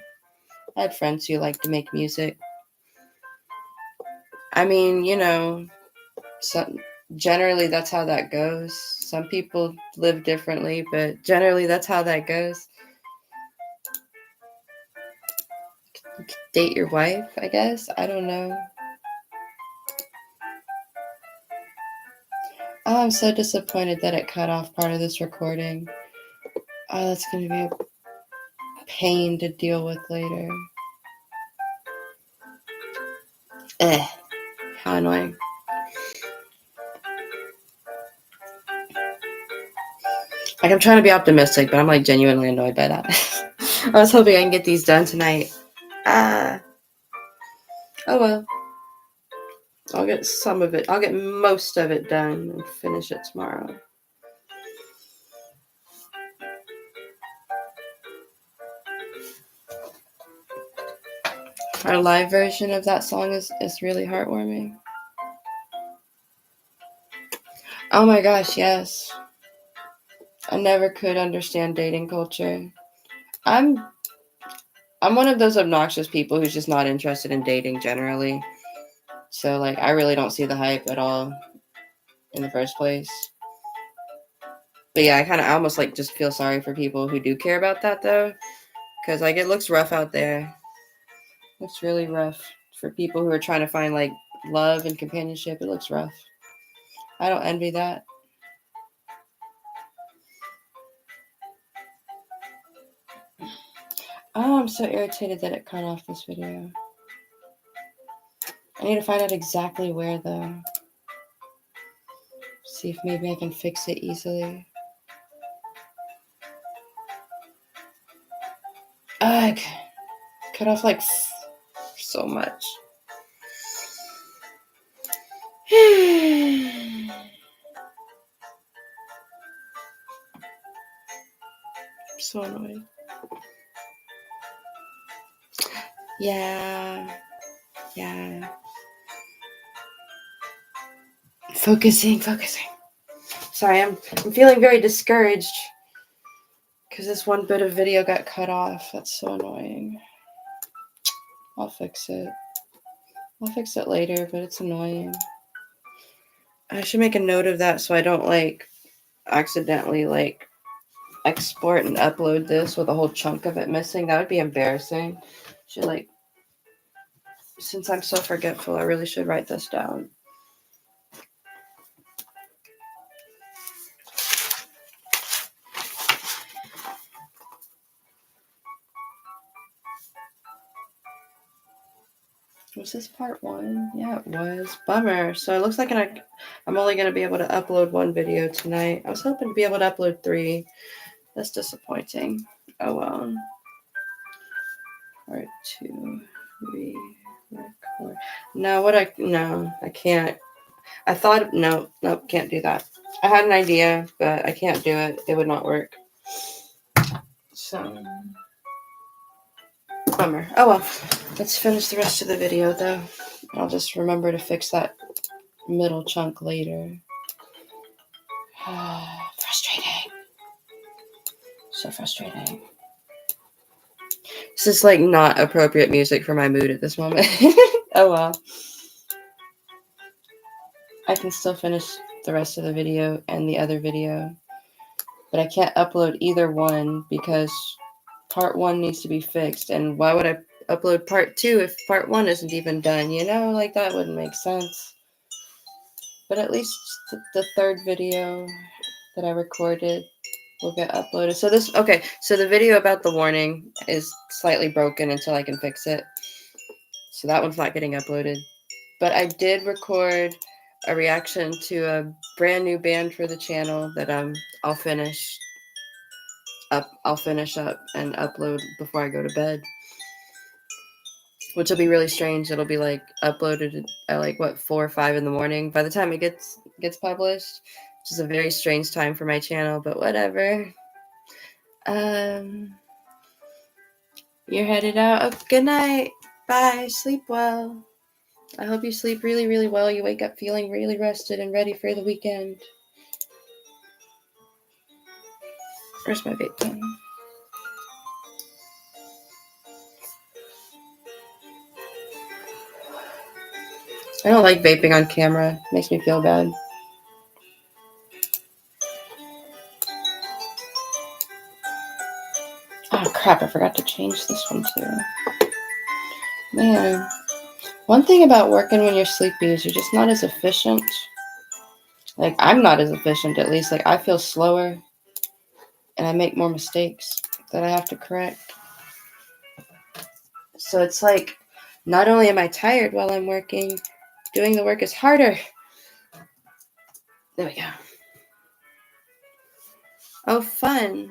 I had friends who liked to make music. I mean, generally that's how that goes. Some people live differently, but generally that's how that goes. Date your wife, I guess. I don't know. Oh, I'm so disappointed that it cut off part of this recording. Oh, that's going to be a pain to deal with later. How annoying. Like, I'm trying to be optimistic, but I'm like genuinely annoyed by that. I was hoping I can get these done tonight. Oh well. I'll get some of it. I'll get most of it done and finish it tomorrow. Our live version of that song is really heartwarming. Oh my gosh, yes. I never could understand dating culture. I'm one of those obnoxious people who's just not interested in dating generally. So like I really don't see the hype at all in the first place. But yeah, I almost like just feel sorry for people who do care about that though. Cause like it looks rough out there. It looks really rough for people who are trying to find like love and companionship. It looks rough. I don't envy that. Oh, I'm so irritated that it cut off this video. I need to find out exactly where though. See if maybe I can fix it easily. Ugh. Cut off like so much. I'm so annoyed. Yeah. Focusing. Sorry, I'm feeling very discouraged because this one bit of video got cut off. That's so annoying. I'll fix it. I'll fix it later, but it's annoying. I should make a note of that so I don't like accidentally like export and upload this with a whole chunk of it missing. That would be embarrassing. Should like, since I'm so forgetful, I really should write this down. Was this part 1? Yeah, it was. Bummer. So it looks like I'm only going to be able to upload 1 video tonight. I was hoping to be able to upload 3. That's disappointing. Oh well. Part 2. Re-record. No, I can't. I thought, no, nope, can't do that. I had an idea, but I can't do it. It would not work. So, bummer. Oh well. Let's finish the rest of the video though. I'll just remember to fix that middle chunk later. Frustrating. So frustrating. This is like not appropriate music for my mood at this moment. Oh well. I can still finish the rest of the video and the other video, but I can't upload either one because part 1 needs to be fixed. And why would I upload part 2 if part 1 isn't even done? You know, like that wouldn't make sense. But at least the third video that I recorded will get uploaded. So this, okay, so the video about the warning is slightly broken until I can fix it. So that one's not getting uploaded. But I did record a reaction to a brand new band for the channel that I'll finish up and upload before I go to bed. Which will be really strange. It'll be like uploaded at like 4 or 5 in the morning by the time it gets published, which is a very strange time for my channel, but whatever. You're headed out. Oh, good night. Bye. Sleep well. I hope you sleep really, really well. You wake up feeling really rested and ready for the weekend. Where's my vape pen? I don't like vaping on camera. It makes me feel bad. Oh crap, I forgot to change this one too. Man. One thing about working when you're sleepy is you're just not as efficient. Like, I'm not as efficient, at least. Like, I feel slower and I make more mistakes that I have to correct. So it's like, not only am I tired while I'm working, doing the work is harder. There we go. Oh, fun.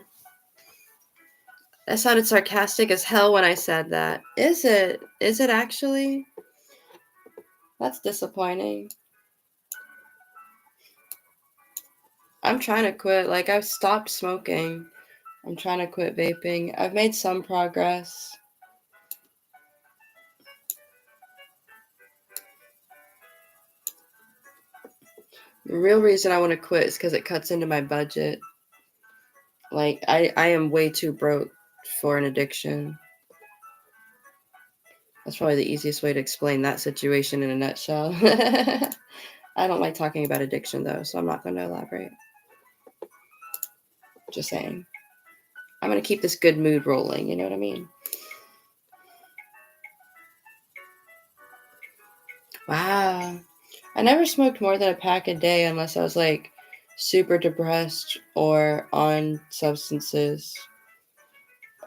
That sounded sarcastic as hell when I said that. Is it? Is it actually? That's disappointing. I'm trying to quit. Like, I've stopped smoking. I'm trying to quit vaping. I've made some progress. The real reason I want to quit is because it cuts into my budget. Like, I am way too broke for an addiction. That's probably the easiest way to explain that situation in a nutshell. I don't like talking about addiction, though, so I'm not going to elaborate. Just saying. I'm going to keep this good mood rolling, you know what I mean? Wow. I never smoked more than a pack a day unless I was, like, super depressed or on substances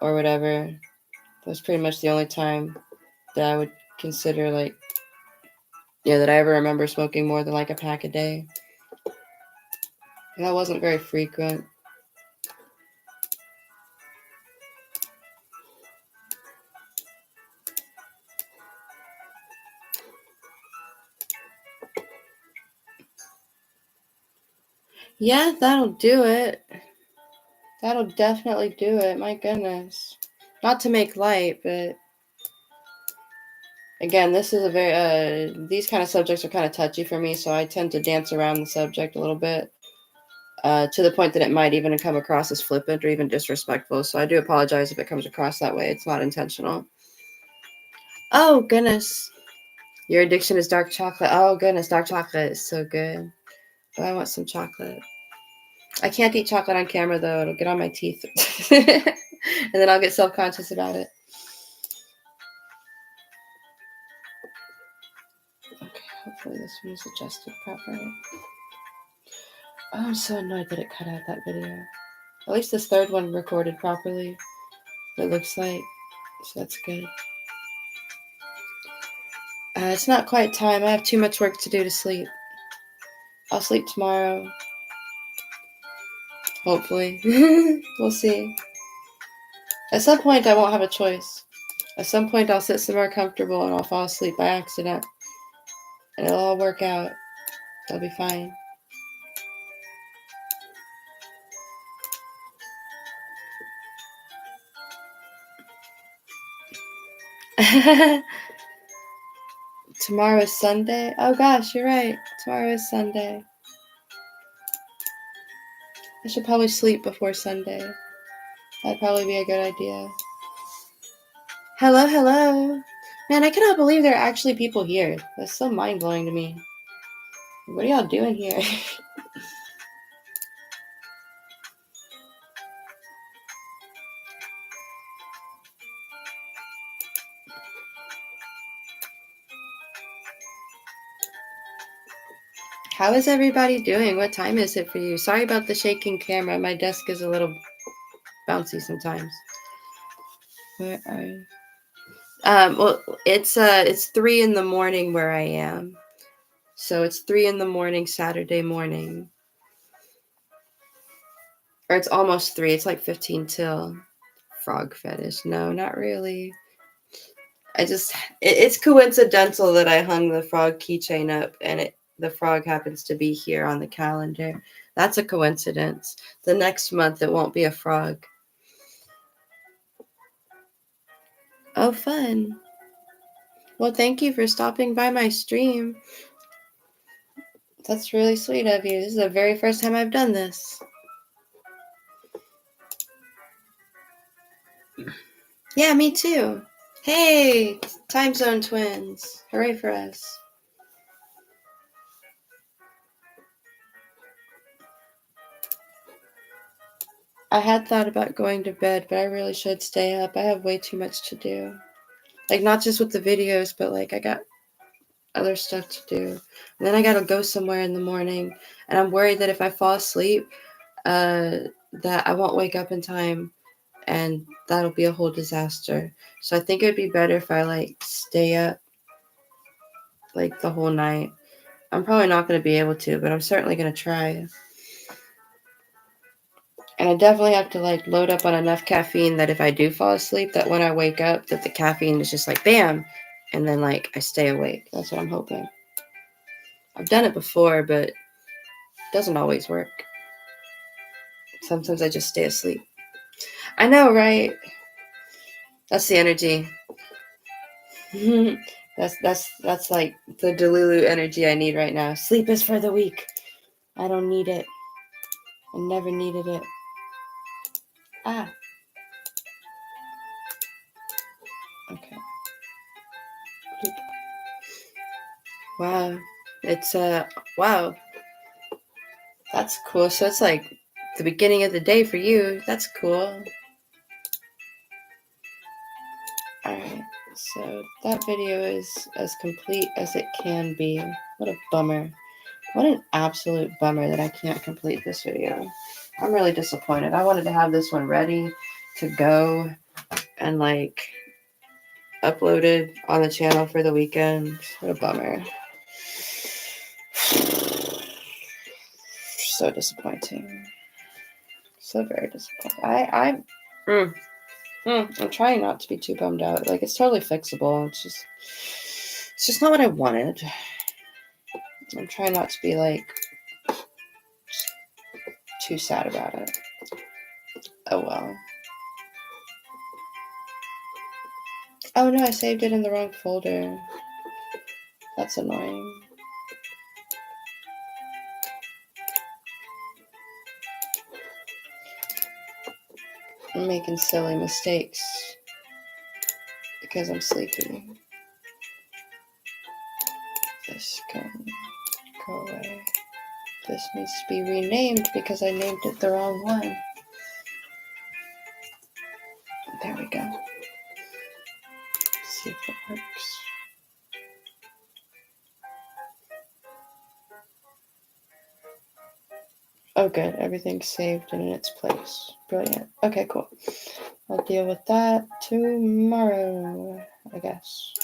or whatever. That was pretty much the only time that I would consider, like, yeah, that I ever remember smoking more than, like, a pack a day. And that wasn't very frequent. Yeah, that'll do it. That'll definitely do it. My goodness. Not to make light, but again, this is a very these kind of subjects are kind of touchy for me, so I tend to dance around the subject a little bit, to the point that it might even come across as flippant or even disrespectful. So I do apologize if it comes across that way. It's not intentional. Oh goodness. Your addiction is dark chocolate. Oh goodness, dark chocolate is so good. Oh, I want some chocolate. I can't eat chocolate on camera though. It'll get on my teeth. And then I'll get self-conscious about it. Okay, hopefully this one is adjusted properly. Oh, I'm so annoyed that it cut out that video. At least this third one recorded properly. It looks like. So that's good. It's not quite time. I have too much work to do to sleep. I'll sleep tomorrow. Hopefully. We'll see. At some point, I won't have a choice. At some point, I'll sit somewhere comfortable and I'll fall asleep by accident. And it'll all work out. They'll be fine. Tomorrow is Sunday. Oh gosh, you're right. Tomorrow is Sunday. I should probably sleep before Sunday. That'd probably be a good idea. Hello, hello. Man, I cannot believe there are actually people here. That's so mind-blowing to me. What are y'all doing here? How is everybody doing? What time is it for you? Sorry about the shaking camera. My desk is a little bouncy sometimes. Where are you? Well, it's 3 in the morning where I am. So it's 3 in the morning, Saturday morning. Or it's almost 3. It's like 15 till. Frog fetish. No, not really. It's coincidental that I hung the frog keychain up and the frog happens to be here on the calendar. That's a coincidence. The next month it won't be a frog. Oh, fun. Well, thank you for stopping by my stream. That's really sweet of you. This is the very first time I've done this. Yeah, me too. Hey, time zone twins. Hooray for us. I had thought about going to bed, but I really should stay up. I have way too much to do. Like, not just with the videos, but like I got other stuff to do. And then I gotta go somewhere in the morning. And I'm worried that if I fall asleep, that I won't wake up in time and that'll be a whole disaster. So I think it'd be better if I like stay up like the whole night. I'm probably not gonna be able to, but I'm certainly gonna try. And I definitely have to like load up on enough caffeine that if I do fall asleep, that when I wake up, that the caffeine is just like bam, and then like I stay awake. That's what I'm hoping. I've done it before, but it doesn't always work. Sometimes I just stay asleep. I know, right? That's the energy. that's like the Delulu energy I need right now. Sleep is for the weak. I don't need it. I never needed it. Ah. Okay. Wow. It's wow. That's cool. So it's like the beginning of the day for you. That's cool. Alright. So that video is as complete as it can be. What a bummer. What an absolute bummer that I can't complete this video. I'm really disappointed. I wanted to have this one ready to go and like uploaded on the channel for the weekend. What a bummer. So disappointing. So very disappointing. I'm trying not to be too bummed out. Like it's totally fixable. It's just not what I wanted. I'm trying not to be like too sad about it. Oh well. Oh no, I saved it in the wrong folder. That's annoying. I'm making silly mistakes because I'm sleepy. This can go away. This needs to be renamed because I named it the wrong one. There we go. Let's see if it works. Oh good, everything's saved and in its place. Brilliant. Okay, cool. I'll deal with that tomorrow, I guess.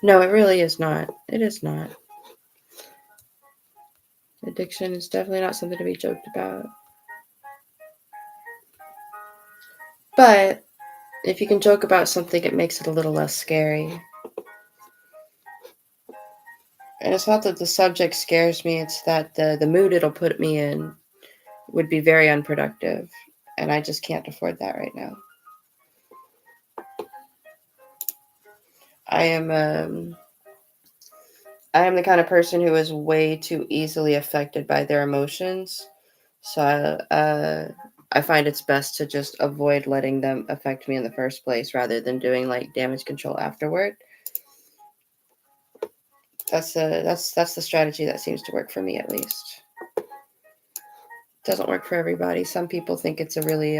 No, it really is not. It is not. Addiction is definitely not something to be joked about. But if you can joke about something, it makes it a little less scary. And it's not that the subject scares me, it's that the mood it'll put me in would be very unproductive. And I just can't afford that right now. I am I am the kind of person who is way too easily affected by their emotions. So I find it's best to just avoid letting them affect me in the first place rather than doing like damage control afterward. That's the strategy that seems to work for me at least. Doesn't work for everybody. Some people think it's a really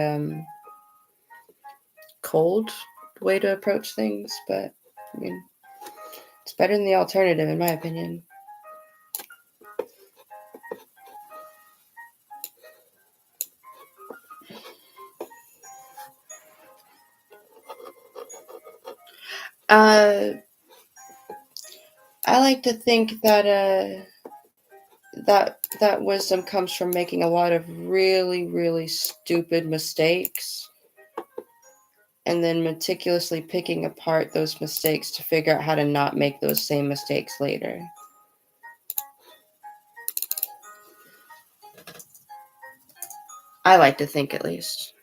cold way to approach things, but I mean, it's better than the alternative, in my opinion. Uh, I like to think that that wisdom comes from making a lot of really, really stupid mistakes and then meticulously picking apart those mistakes to figure out how to not make those same mistakes later. I like to think, at least.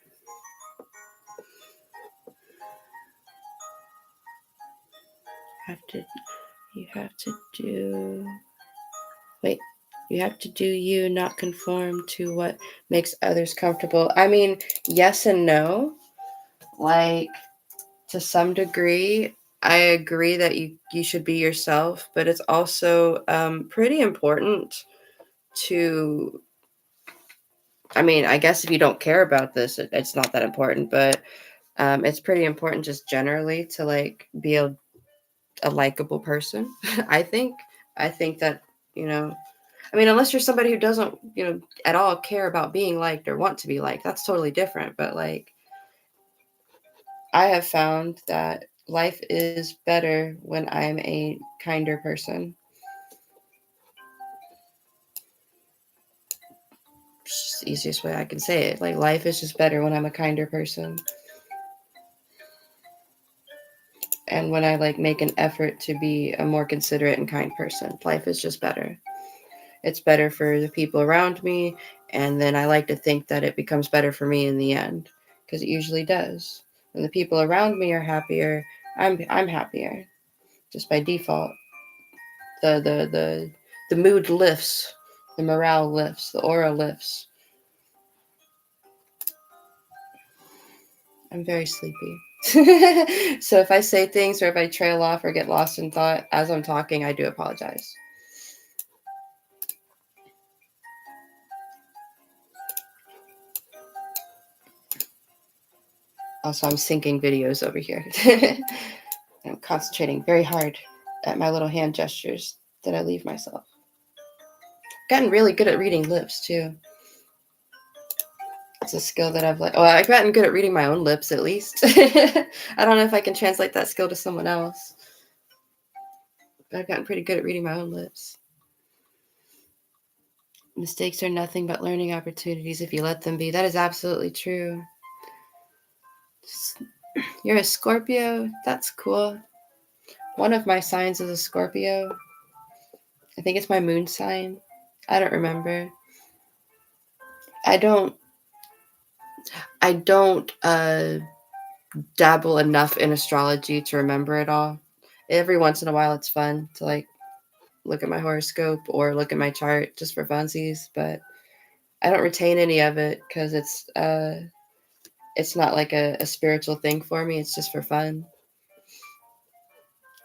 You have to do wait, you have to do you, not conform to what makes others comfortable. I mean, yes and no. Like, to some degree, I agree that you should be yourself, but it's also pretty important to. I mean, I guess if you don't care about this, it's not that important, but it's pretty important just generally to like be a likable person. I think. I think that you know. I mean, unless you're somebody who doesn't at all care about being liked or want to be liked, that's totally different. But like, I have found that life is better when I'm a kinder person. It's just the easiest way I can say it. Like, life is just better when I'm a kinder person. And when I like make an effort to be a more considerate and kind person, life is just better. It's better for the people around me, and then I like to think that it becomes better for me in the end, because it usually does. When the people around me are happier, I'm happier just by default. The mood lifts, the morale lifts, the aura lifts. I'm very sleepy. So if I say things or if I trail off or get lost in thought as I'm talking, I do apologize. Also, I'm syncing videos over here. I'm concentrating very hard at my little hand gestures that I leave myself. Gotten really good at reading lips too. It's a skill that I've gotten good at reading my own lips at least. I don't know if I can translate that skill to someone else, but I've gotten pretty good at reading my own lips. Mistakes are nothing but learning opportunities if you let them be. That is absolutely true. You're a Scorpio? That's cool. One of my signs is a Scorpio. I think it's my moon sign. I don't remember. I don't I don't dabble enough in astrology to remember it all. Every once in a while it's fun to like look at my horoscope or look at my chart just for funsies, but I don't retain any of it because it's not like a spiritual thing for me. It's just for fun.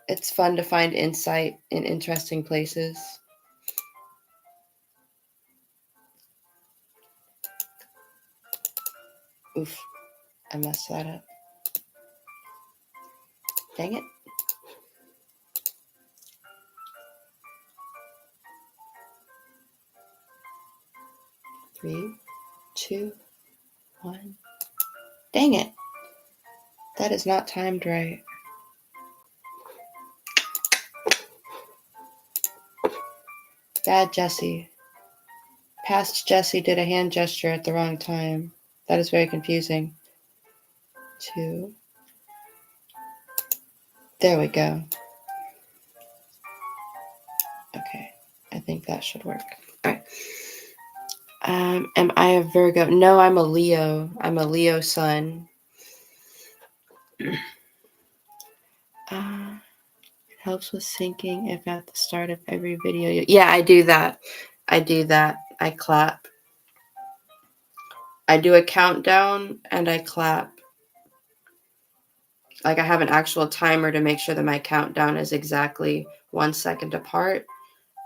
It's fun to find insight in interesting places. Oof, I messed that up. Dang it. 3, 2, 1. Dang it. That is not timed right. Bad Jesse. Past Jesse did a hand gesture at the wrong time. That is very confusing. 2. There we go. Okay, I think that should work. All right. Am I a Virgo? No, I'm a Leo. I'm a Leo sun. It helps with syncing if at the start of every video. Yeah, I do that. I clap. I do a countdown and I clap. Like I have an actual timer to make sure that my countdown is exactly 1 second apart.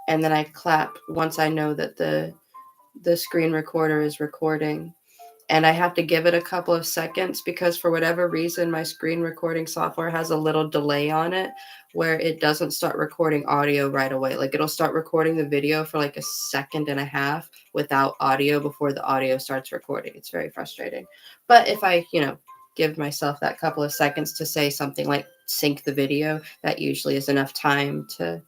And then I clap once I know that the screen recorder is recording. And I have to give it a couple of seconds because for whatever reason, my screen recording software has a little delay on it where it doesn't start recording audio right away. Like it'll start recording the video for like a second and a half without audio before the audio starts recording. It's very frustrating. But if I, give myself that couple of seconds to say something like sync the video, that usually is enough time to,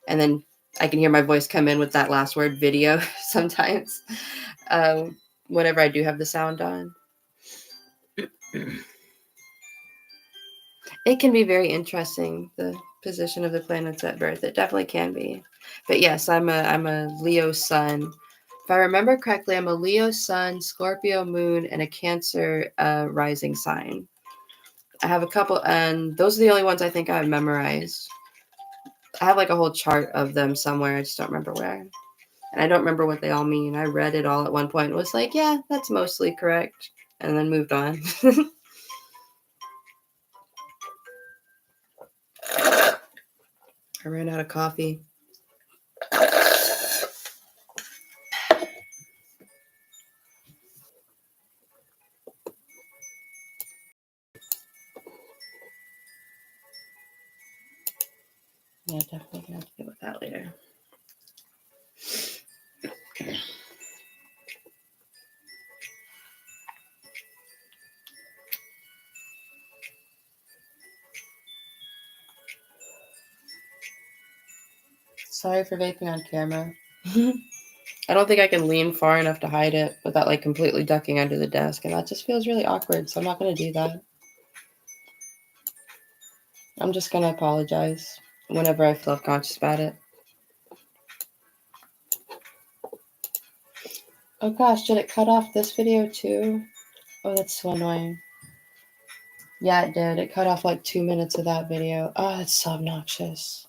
and then I can hear my voice come in with that last word video sometimes. Whenever I do have the sound on. It can be very interesting, the position of the planets at birth. It definitely can be. But yes, I'm a Leo sun. If I remember correctly, I'm a Leo sun, Scorpio moon, and a Cancer rising sign. I have a couple, and those are the only ones I think I've memorized. I have like a whole chart of them somewhere. I just don't remember where. And I don't remember what they all mean. I read it all at one point and was like, yeah, that's mostly correct. And then moved on. I ran out of coffee. Yeah, definitely gonna have to deal with that later. Sorry for vaping on camera. I don't think I can lean far enough to hide it without like completely ducking under the desk, and that just feels really awkward, so I'm not gonna do that. I'm just gonna apologize whenever I feel conscious about it. Oh gosh, did it cut off this video too? Oh, that's so annoying. Yeah, it did. It cut off like 2 minutes of that video. Oh, it's so obnoxious.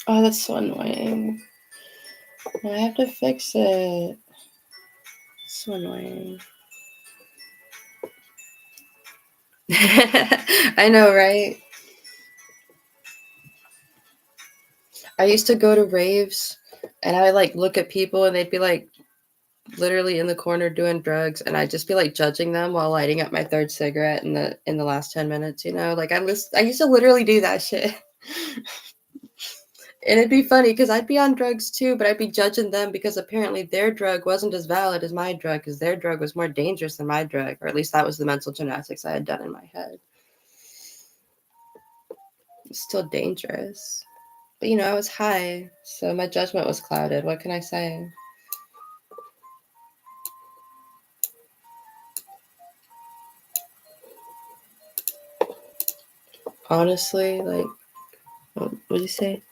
Oh, that's so annoying. I have to fix it. It's so annoying. I know, right? I used to go to raves and I would like look at people and they'd be like literally in the corner doing drugs and I'd just be like judging them while lighting up my third cigarette in the last 10 minutes, Like I used to literally do that shit. And it'd be funny because I'd be on drugs too, but I'd be judging them because apparently their drug wasn't as valid as my drug because their drug was more dangerous than my drug, or at least that was the mental gymnastics I had done in my head. It's still dangerous. But I was high, so my judgment was clouded. What can I say? Honestly, like, what did you say?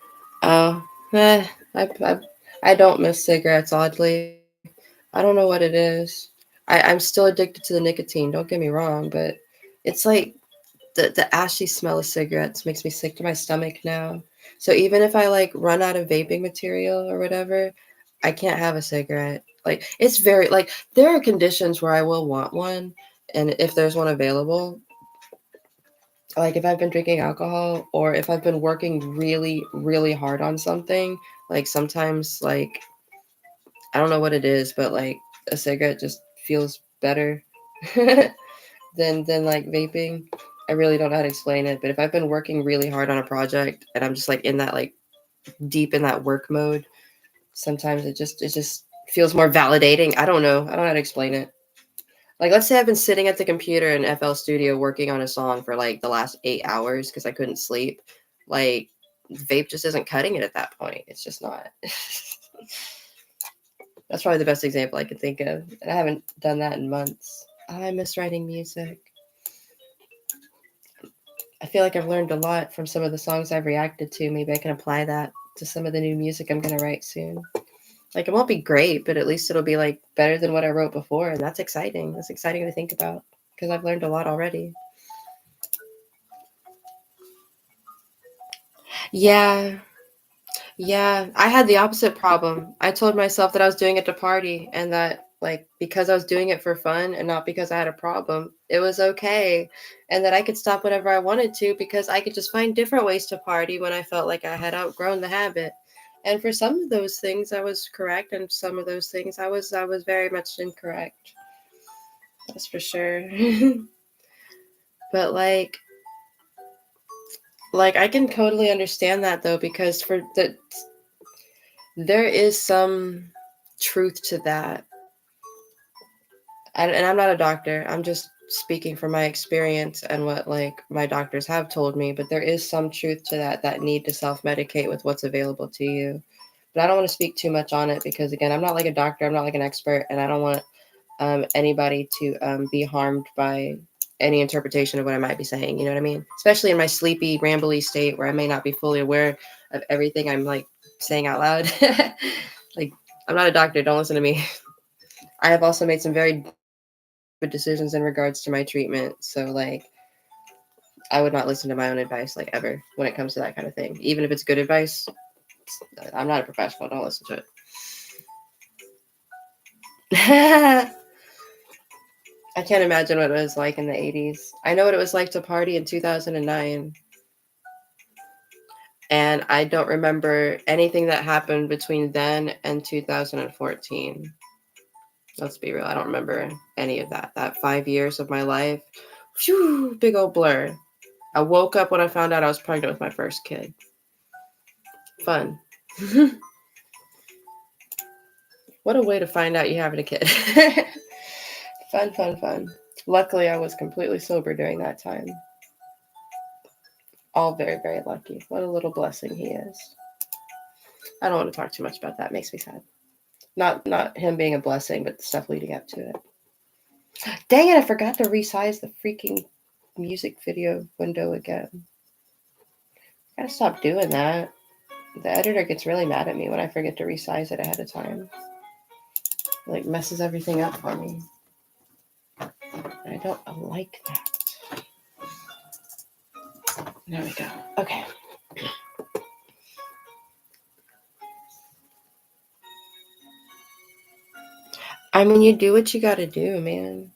Oh, I don't miss cigarettes, oddly. I don't know what it is. I'm still addicted to the nicotine, don't get me wrong, but it's like the ashy smell of cigarettes makes me sick to my stomach now. So even if I like run out of vaping material or whatever, I can't have a cigarette. Like it's very like there are conditions where I will want one, and if there's one available, like if I've been drinking alcohol or if I've been working really, really hard on something, like sometimes like I don't know what it is, but like a cigarette just feels better than like vaping. I really don't know how to explain it, but if I've been working really hard on a project and I'm just like in that like deep in that work mode, sometimes it just feels more validating. I don't know. I don't know how to explain it. Like let's say I've been sitting at the computer in FL Studio working on a song for like the last 8 hours because I couldn't sleep. Like vape just isn't cutting it at that point. It's just not. That's probably the best example I can think of. And I haven't done that in months. I miss writing music. I feel like I've learned a lot from some of the songs I've reacted to. Maybe I can apply that to some of the new music I'm going to write soon. Like, it won't be great, but at least it'll be like better than what I wrote before. And that's exciting. That's exciting to think about because I've learned a lot already. Yeah. Yeah, I had the opposite problem. I told myself that I was doing it to party and that, like, because I was doing it for fun and not because I had a problem, it was okay. And that I could stop whenever I wanted to because I could just find different ways to party when I felt like I had outgrown the habit. And for some of those things I was correct and some of those things I was very much incorrect. That's for sure. But like I can totally understand that though because for the there is some truth to that. And I'm not a doctor. I'm just speaking from my experience and what like my doctors have told me, but there is some truth to that need to self-medicate with what's available to you. But I don't want to speak too much on it because again, I'm not like a doctor, I'm not like an expert, and I don't want anybody to be harmed by any interpretation of what I might be saying. You know what I mean? Especially in my sleepy, rambly state where I may not be fully aware of everything I'm like saying out loud. Like, I'm not a doctor. Don't listen to me. I have also made some very good decisions in regards to my treatment. So, like, I would not listen to my own advice, like, ever when it comes to that kind of thing. Even if it's good advice, I'm not a professional. Don't listen to it. I can't imagine what it was like in the 80s. I know what it was like to party in 2009. And I don't remember anything that happened between then and 2014. Let's be real. I don't remember any of that. That 5 years of my life, whew, big old blur. I woke up when I found out I was pregnant with my first kid. Fun. What a way to find out you're having a kid. Fun, fun, fun. Luckily, I was completely sober during that time. All very, very lucky. What a little blessing he is. I don't want to talk too much about that. It makes me sad. Not him being a blessing, but the stuff leading up to it. Dang it, I forgot to resize the freaking music video window again. I gotta stop doing that. The editor gets really mad at me when I forget to resize it ahead of time. It, like, messes everything up for me. I don't like that. There we go. Okay. I mean, you do what you gotta do, man.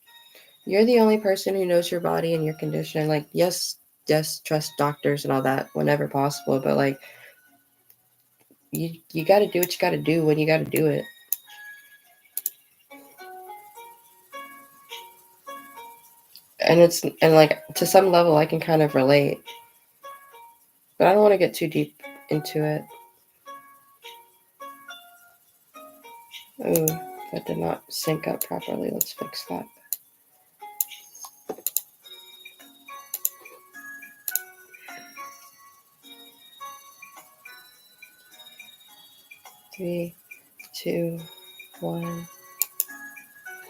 You're the only person who knows your body and your condition. Like, yes, trust doctors and all that whenever possible, but like, you gotta do what you gotta do when you gotta do it. And like to some level I can kind of relate. But I don't want to get too deep into it. Ooh, that did not sync up properly. Let's fix that. Three, two, one.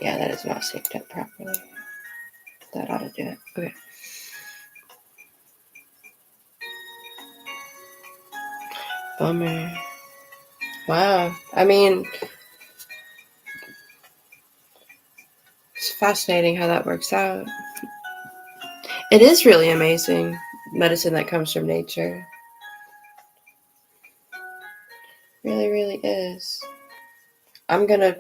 Yeah, that is not synced up properly. That ought to do it. Okay. Bummer. Wow. I mean, it's fascinating how that works out. It is really amazing, medicine that comes from nature. Really, really is. I'm gonna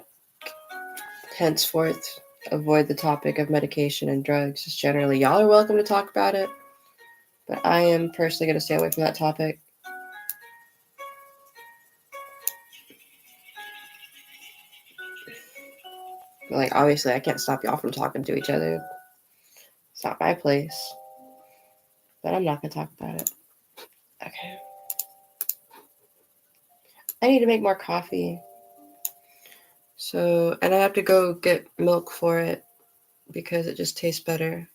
henceforth avoid the topic of medication and drugs. Just generally, y'all are welcome to talk about it, but I am personally gonna stay away from that topic. Like, obviously, I can't stop y'all from talking to each other. It's not my place, but I'm not gonna talk about it. Okay. I need to make more coffee. So, and I have to go get milk for it because it just tastes better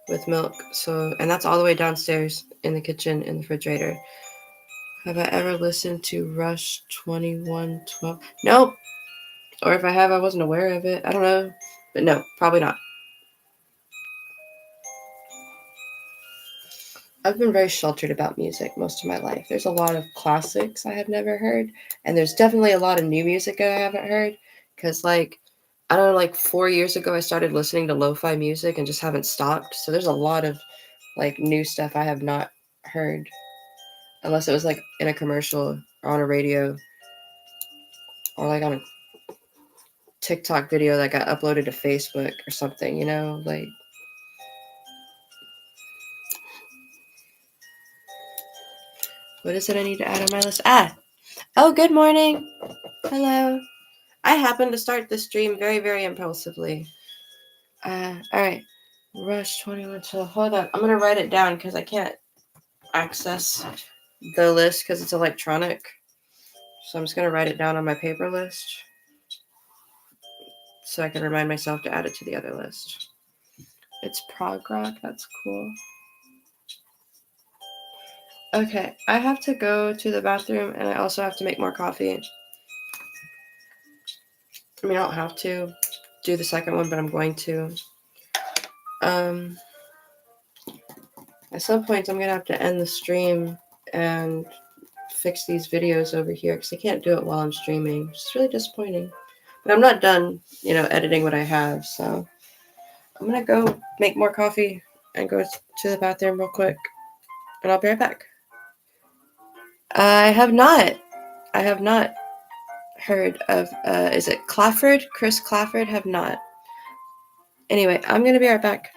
with milk. So, and that's all the way downstairs in the kitchen in the refrigerator. Have I ever listened to Rush 2112? Nope. Or if I have, I wasn't aware of it. I don't know. But no, probably not. I've been very sheltered about music most of my life. There's a lot of classics I have never heard, and there's definitely a lot of new music I haven't heard. Because, like, I don't know, like 4 years ago, I started listening to lo fi music and just haven't stopped. So there's a lot of, like, new stuff I have not heard, unless it was, like, in a commercial or on a radio or, like, on a TikTok video that got uploaded to Facebook or something, you know? Like, what is it I need to add on my list? Ah! Oh, good morning. Hello. I happened to start the stream very, very impulsively. All right. Rush 21 till. Hold on. I'm going to write it down because I can't access the list because it's electronic. So I'm just going to write it down on my paper list so I can remind myself to add it to the other list. It's prog rock. That's cool. Okay. I have to go to the bathroom and I also have to make more coffee. I mean, I don't have to do the second one, but I'm going to. At some point, I'm going to have to end the stream and fix these videos over here because I can't do it while I'm streaming. It's really disappointing. But I'm not done, editing what I have. So I'm going to go make more coffee and go to the bathroom real quick. And I'll be right back. I have not. I have not heard of, is it Clafford? Chris Clafford? Have not. Anyway, I'm going to be right back.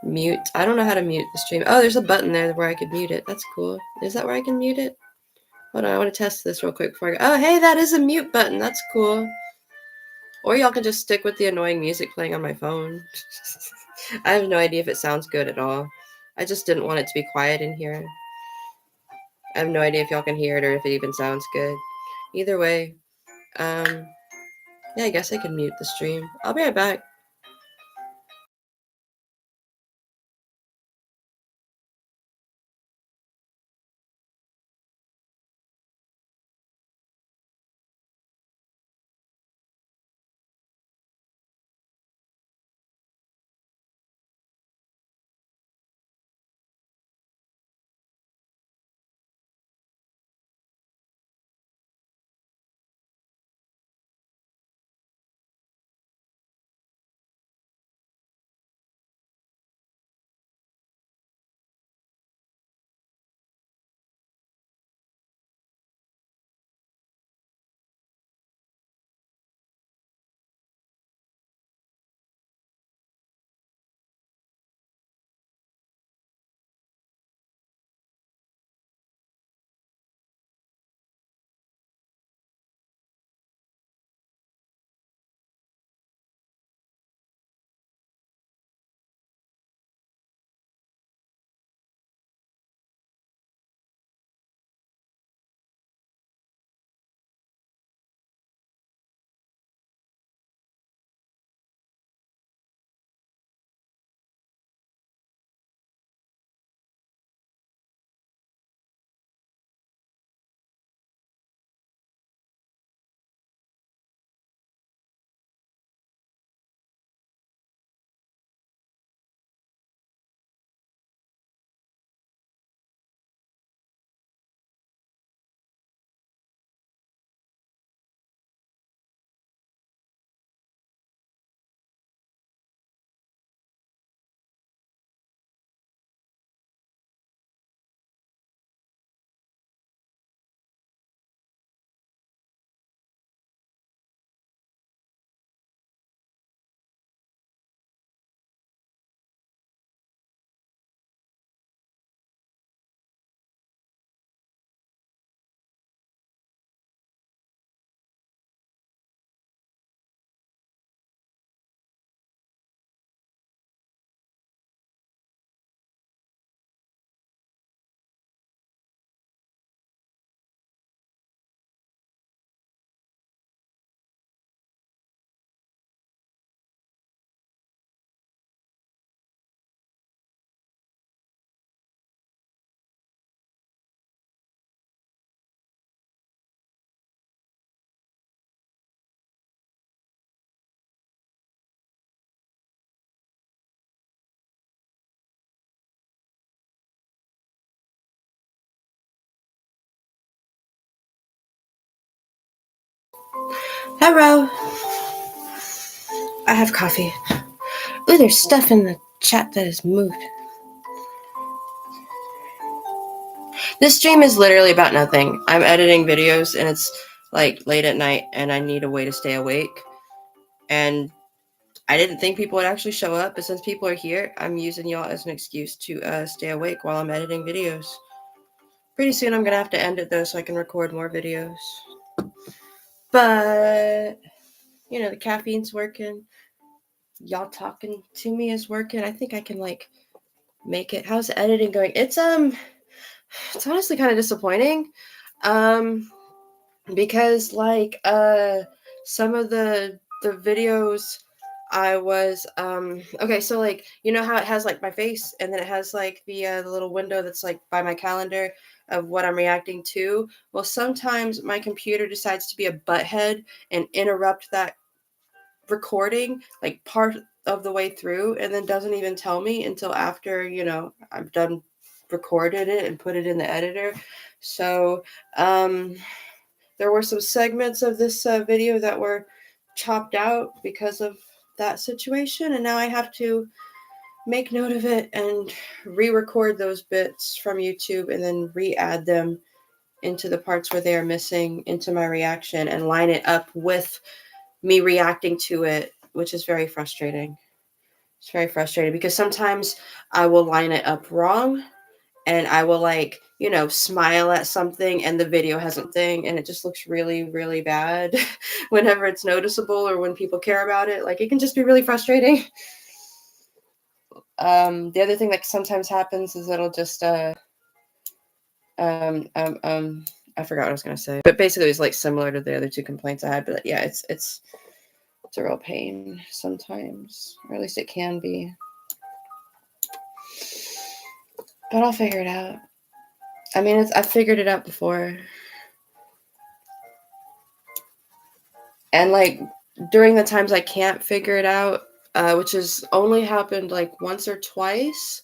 Mute. I don't know how to mute the stream. Oh, there's a button there where I could mute it. That's cool. Is that where I can mute it? Hold on, I want to test this real quick before I go. Oh, hey, that is a mute button. That's cool. Or y'all can just stick with the annoying music playing on my phone. I have no idea if it sounds good at all. I just didn't want it to be quiet in here. I have no idea if y'all can hear it or if it even sounds good. Either way, yeah, I guess I can mute the stream. I'll be right back. Hello. I have coffee. Ooh, there's stuff in the chat that has moved. This stream is literally about nothing. I'm editing videos and it's like late at night and I need a way to stay awake. And I didn't think people would actually show up, but since people are here, I'm using y'all as an excuse to stay awake while I'm editing videos. Pretty soon I'm gonna have to end it though so I can record more videos. But, you know, the caffeine's working. Y'all talking to me is working. I think I can like make it. How's editing going? It's honestly kind of disappointing. Because like some of the videos I was okay, so like you know how it has like my face and then it has like the little window that's like by my calendar of what I'm reacting to. Well, sometimes my computer decides to be a butthead and interrupt that recording like part of the way through and then doesn't even tell me until after, you know, I've done recorded it and put it in the editor. So there were some segments of this video that were chopped out because of that situation, and now I have to make note of it and re-record those bits from YouTube and then re-add them into the parts where they are missing into my reaction and line it up with me reacting to it, which is very frustrating. It's very frustrating because sometimes I will line it up wrong and I will like, you know, smile at something and the video has a thing and it just looks really, really bad whenever it's noticeable or when people care about it. Like it can just be really frustrating. The other thing that sometimes happens is it'll just I forgot what I was gonna say. But basically it's like similar to the other two complaints I had. But yeah, it's a real pain sometimes. Or at least it can be. But I'll figure it out. I mean, I figured it out before. And like during the times I can't figure it out, which has only happened like once or twice,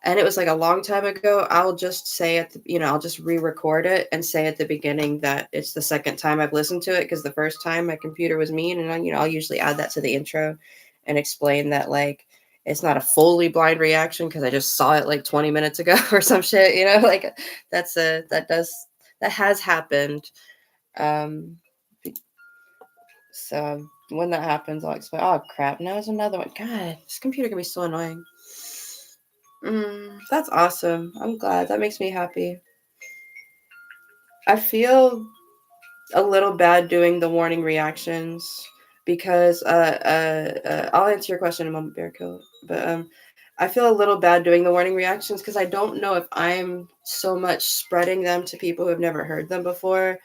and it was like a long time ago, I'll just say I'll just re-record it and say at the beginning that it's the second time I've listened to it because the first time my computer was mean, and I'll usually add that to the intro and explain that like it's not a fully blind reaction because I just saw it like 20 minutes ago or some shit, you know, like that has happened. So when that happens, I'll explain. Oh crap! Now there's another one. God, this computer can be so annoying. That's awesome. I'm glad. That makes me happy. I feel a little bad doing the warning reactions because I'll answer your question in a moment, Bearkill. But I feel a little bad doing the warning reactions because I don't know if I'm so much spreading them to people who have never heard them before,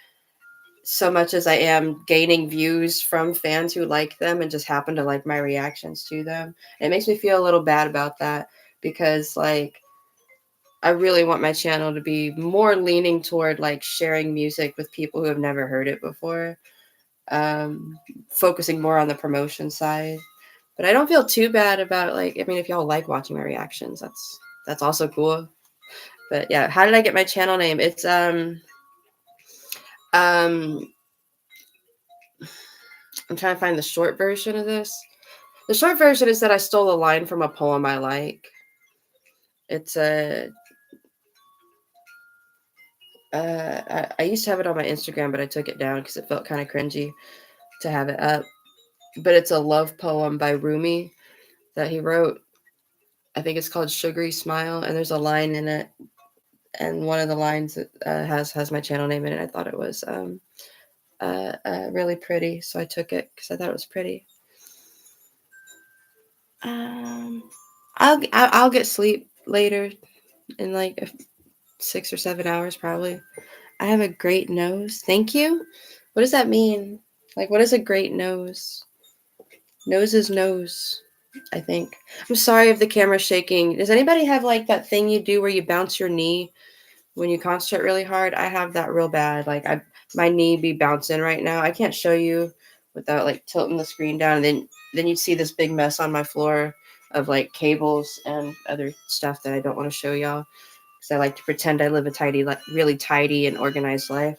so much as I am gaining views from fans who like them and just happen to like my reactions to them. It makes me feel a little bad about that because like I really want my channel to be more leaning toward like sharing music with people who have never heard it before, focusing more on the promotion side. But I don't feel too bad about like, I mean, if y'all like watching my reactions, that's also cool. But yeah, how did I get my channel name? It's um I'm trying to find the short version of this. The short version is that I stole a line from a poem I like. It's a I used to have it on my Instagram, but I took it down because it felt kind of cringy to have it up. But it's a love poem by Rumi that he wrote. I think it's called Sugary Smile, and there's a line in it, and one of the lines that has my channel name in it. I thought it was really pretty, so I took it because I thought it was pretty. I'll get sleep later in like 6 or 7 hours probably. I have a great nose. Thank you. What does that mean? Like, what is a great nose? Nose is nose, I think. I'm sorry if the camera's shaking. Does anybody have like that thing you do where you bounce your knee when you concentrate really hard? I have that real bad. Like my knee be bouncing right now. I can't show you without like tilting the screen down, and then you'd see this big mess on my floor of like cables and other stuff that I don't want to show y'all because I like to pretend I live a tidy, like really tidy and organized life.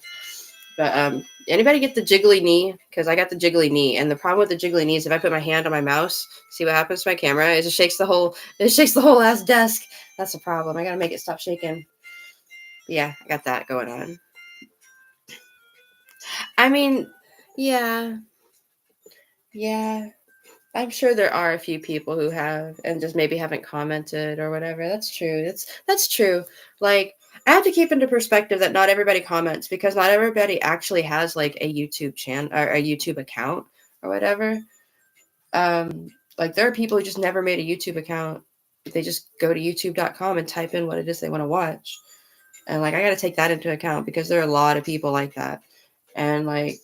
But Anybody get the jiggly knee? Because I got the jiggly knee, and the problem with the jiggly knee is if I put my hand on my mouse, see what happens to my camera? It just shakes the whole. It shakes the whole ass desk. That's the problem. I gotta make it stop shaking. Yeah, I got that going on. I mean, yeah, yeah. I'm sure there are a few people who have and just maybe haven't commented or whatever. That's true. That's true. Like I have to keep into perspective that not everybody comments because not everybody actually has like a YouTube channel or a YouTube account or whatever. Like there are people who just never made a YouTube account. They just go to youtube.com and type in what it is they want to watch. And like I got to take that into account because there are a lot of people like that. And like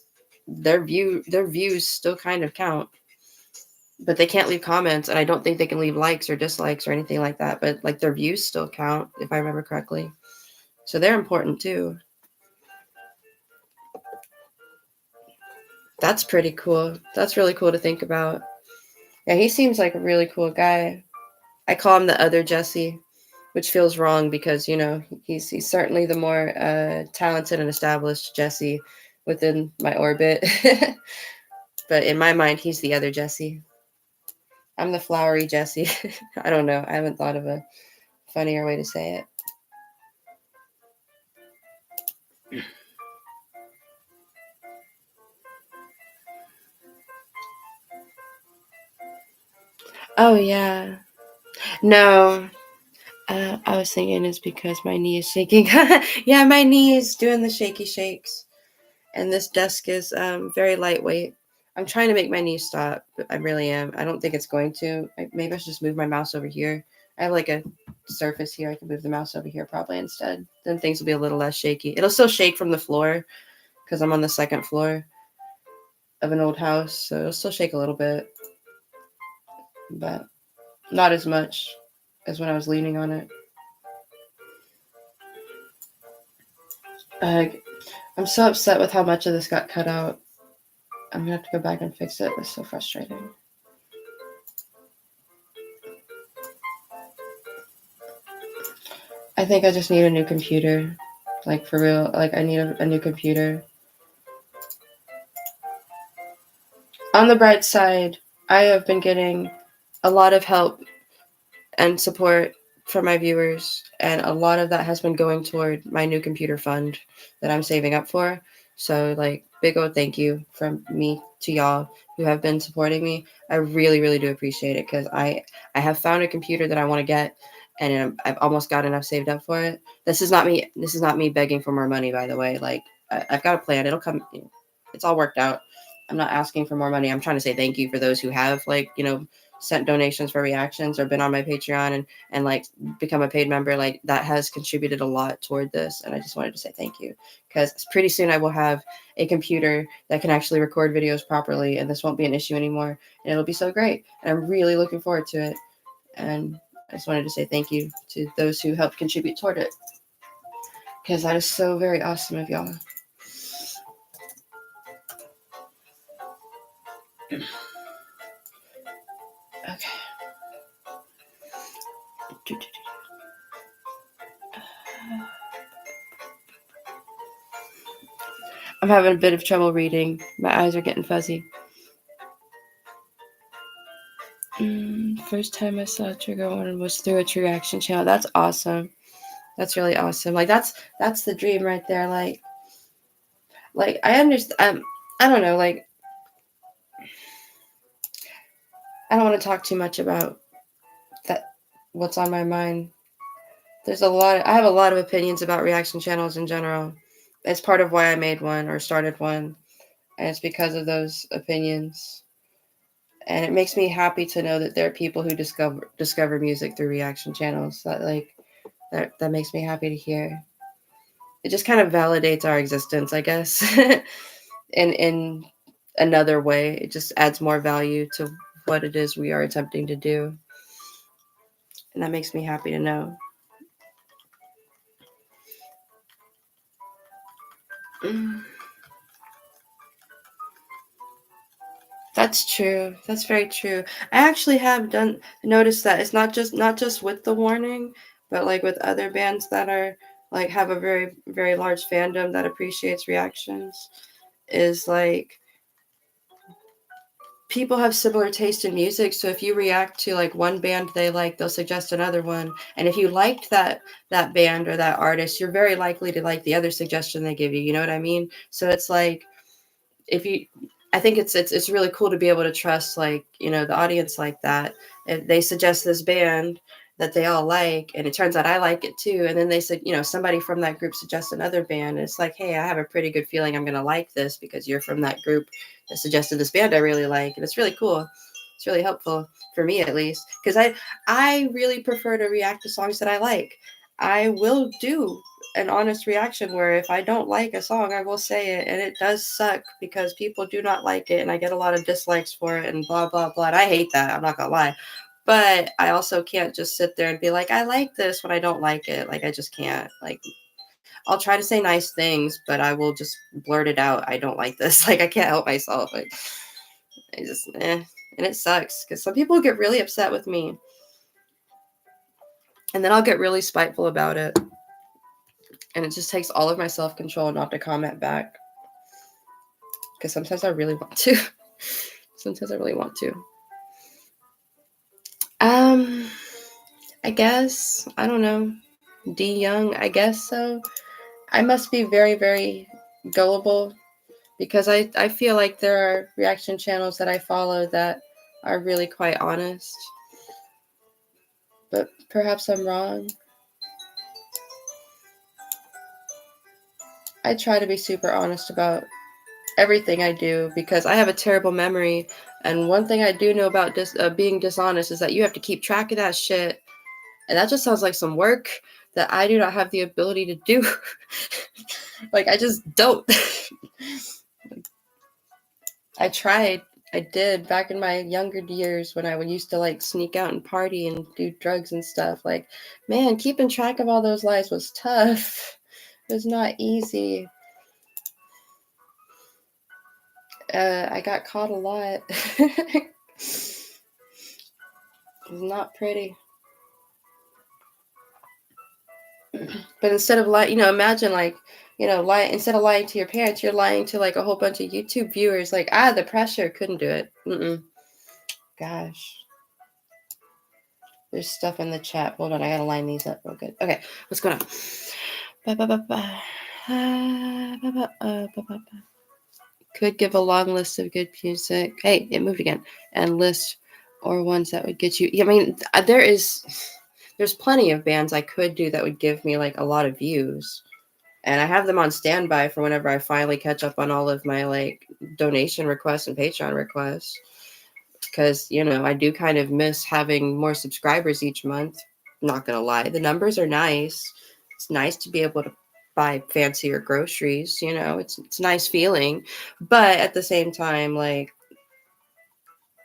their views still kind of count, but they can't leave comments, and I don't think they can leave likes or dislikes or anything like that, but like their views still count if I remember correctly, so they're important too. That's pretty cool. That's really cool to think about. Yeah, he seems like a really cool guy. I call him the other Jesse, which feels wrong because he's certainly the more talented and established Jesse within my orbit. But in my mind he's the other Jesse. I'm the flowery Jesse. I don't know, I haven't thought of a funnier way to say it. Oh yeah. No, I was thinking it's because my knee is shaking. Yeah, my knee is doing the shaky shakes, and this desk is very lightweight. I'm trying to make my knee stop, but I really am. I don't think it's going to. Maybe I should just move my mouse over here. I have like a surface here. I can move the mouse over here probably instead. Then things will be a little less shaky. It'll still shake from the floor because I'm on the second floor of an old house, so it'll still shake a little bit, but not as much as when I was leaning on it. Uh, I'm so upset with how much of this got cut out. I'm gonna have to go back and fix it. It's so frustrating. I think I just need a new computer. Like for real. Like I need a new computer. On the bright side, I have been getting a lot of help and support from my viewers, and a lot of that has been going toward my new computer fund that I'm saving up for. So like big old thank you from me to y'all who have been supporting me. I really really do appreciate it because I have found a computer that I want to get, and I've almost got enough saved up for it. This is not me begging for more money, by the way. Like I've got a plan. It'll come. It's all worked out. I'm not asking for more money. I'm trying to say thank you for those who have sent donations for reactions or been on my Patreon and like become a paid member. Like that has contributed a lot toward this, and I just wanted to say thank you because pretty soon I will have a computer that can actually record videos properly, and this won't be an issue anymore, and it'll be so great, and I'm really looking forward to it. And I just wanted to say thank you to those who helped contribute toward it because that is so very awesome of y'all. Okay. I'm having a bit of trouble reading. My eyes are getting fuzzy. First time I saw a trigger warning was through a true reaction channel. That's awesome. That's really awesome. Like that's the dream right there. Like I understand. I don't know. Like I don't want to talk too much about that. What's on my mind? There's a lot. I have a lot of opinions about reaction channels in general. It's part of why I made one or started one, and it's because of those opinions. And it makes me happy to know that there are people who discover music through reaction channels. That makes me happy to hear. It just kind of validates our existence, I guess. in another way, it just adds more value to what it is we are attempting to do, and that makes me happy to know. That's true. That's very true. I actually have done noticed that it's not just with the warning, but like with other bands that are like have a very very large fandom that appreciates reactions. is like people have similar taste in music, so if you react to like one band they like, they'll suggest another one, and if you liked that band or that artist, you're very likely to like the other suggestion they give you, you know what I mean? So it's like, if you I think it's really cool to be able to trust, like, you know, the audience like that. If they suggest this band that they all like, and it turns out I like it too, and then they said, you know, somebody from that group suggests another band, and it's like, hey, I have a pretty good feeling I'm gonna like this because you're from that group that suggested this band I really like, and it's really cool. It's really helpful for me, at least, because I really prefer to react to songs that I like. I will do an honest reaction where if I don't like a song, I will say it, and it does suck because people do not like it, and I get a lot of dislikes for it, and blah blah blah. And I hate that. I'm not gonna lie, but I also can't just sit there and be like, I like this when I don't like it. Like, I just can't. Like, I'll try to say nice things, but I will just blurt it out. I don't like this. Like, I can't help myself. Like, I just and it sucks because some people get really upset with me, and then I'll get really spiteful about it. And it just takes all of my self-control not to comment back. Because sometimes I really want to. Sometimes I really want to. I guess, I don't know. D Young, I guess so. I must be very, very gullible because I feel like there are reaction channels that I follow that are really quite honest. But perhaps I'm wrong. I try to be super honest about everything I do because I have a terrible memory. And one thing I do know about being dishonest is that you have to keep track of that shit. And that just sounds like some work that I do not have the ability to do. Like, I just don't. I tried. I did back in my younger years when I would used to like sneak out and party and do drugs and stuff. Like, man, keeping track of all those lies was tough. It was not easy. I got caught a lot. It was not pretty. But instead of lying, you know, imagine like, you know, instead of lying to your parents, you're lying to like a whole bunch of YouTube viewers. Like, the pressure, couldn't do it. Gosh. There's stuff in the chat. Hold on, I gotta line these up real good. Okay, what's going on? Could give a long list of good music. Hey, it moved again. And list or ones that would get you. I mean, there's plenty of bands I could do that would give me like a lot of views. And I have them on standby for whenever I finally catch up on all of my like donation requests and Patreon requests. Because, you know, I do kind of miss having more subscribers each month. Not gonna lie, the numbers are nice. It's nice to be able to buy fancier groceries, you know, it's a nice feeling. But at the same time, like,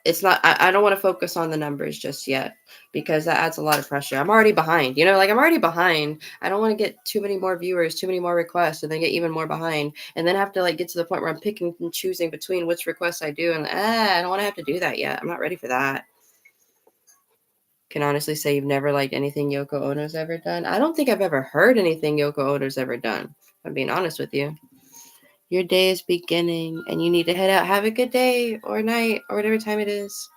it's not, I don't want to focus on the numbers just yet because that adds a lot of pressure. I'm already behind, you know, like I'm already behind. I don't want to get too many more viewers, too many more requests, and then get even more behind, and then have to like get to the point where I'm picking and choosing between which requests I do, and I don't want to have to do that yet. I'm not ready for that. Can honestly say you've never liked anything Yoko Ono's ever done. I don't think I've ever heard anything Yoko Ono's ever done. I'm being honest with you. Your day is beginning and you need to head out. Have a good day or night or whatever time it is.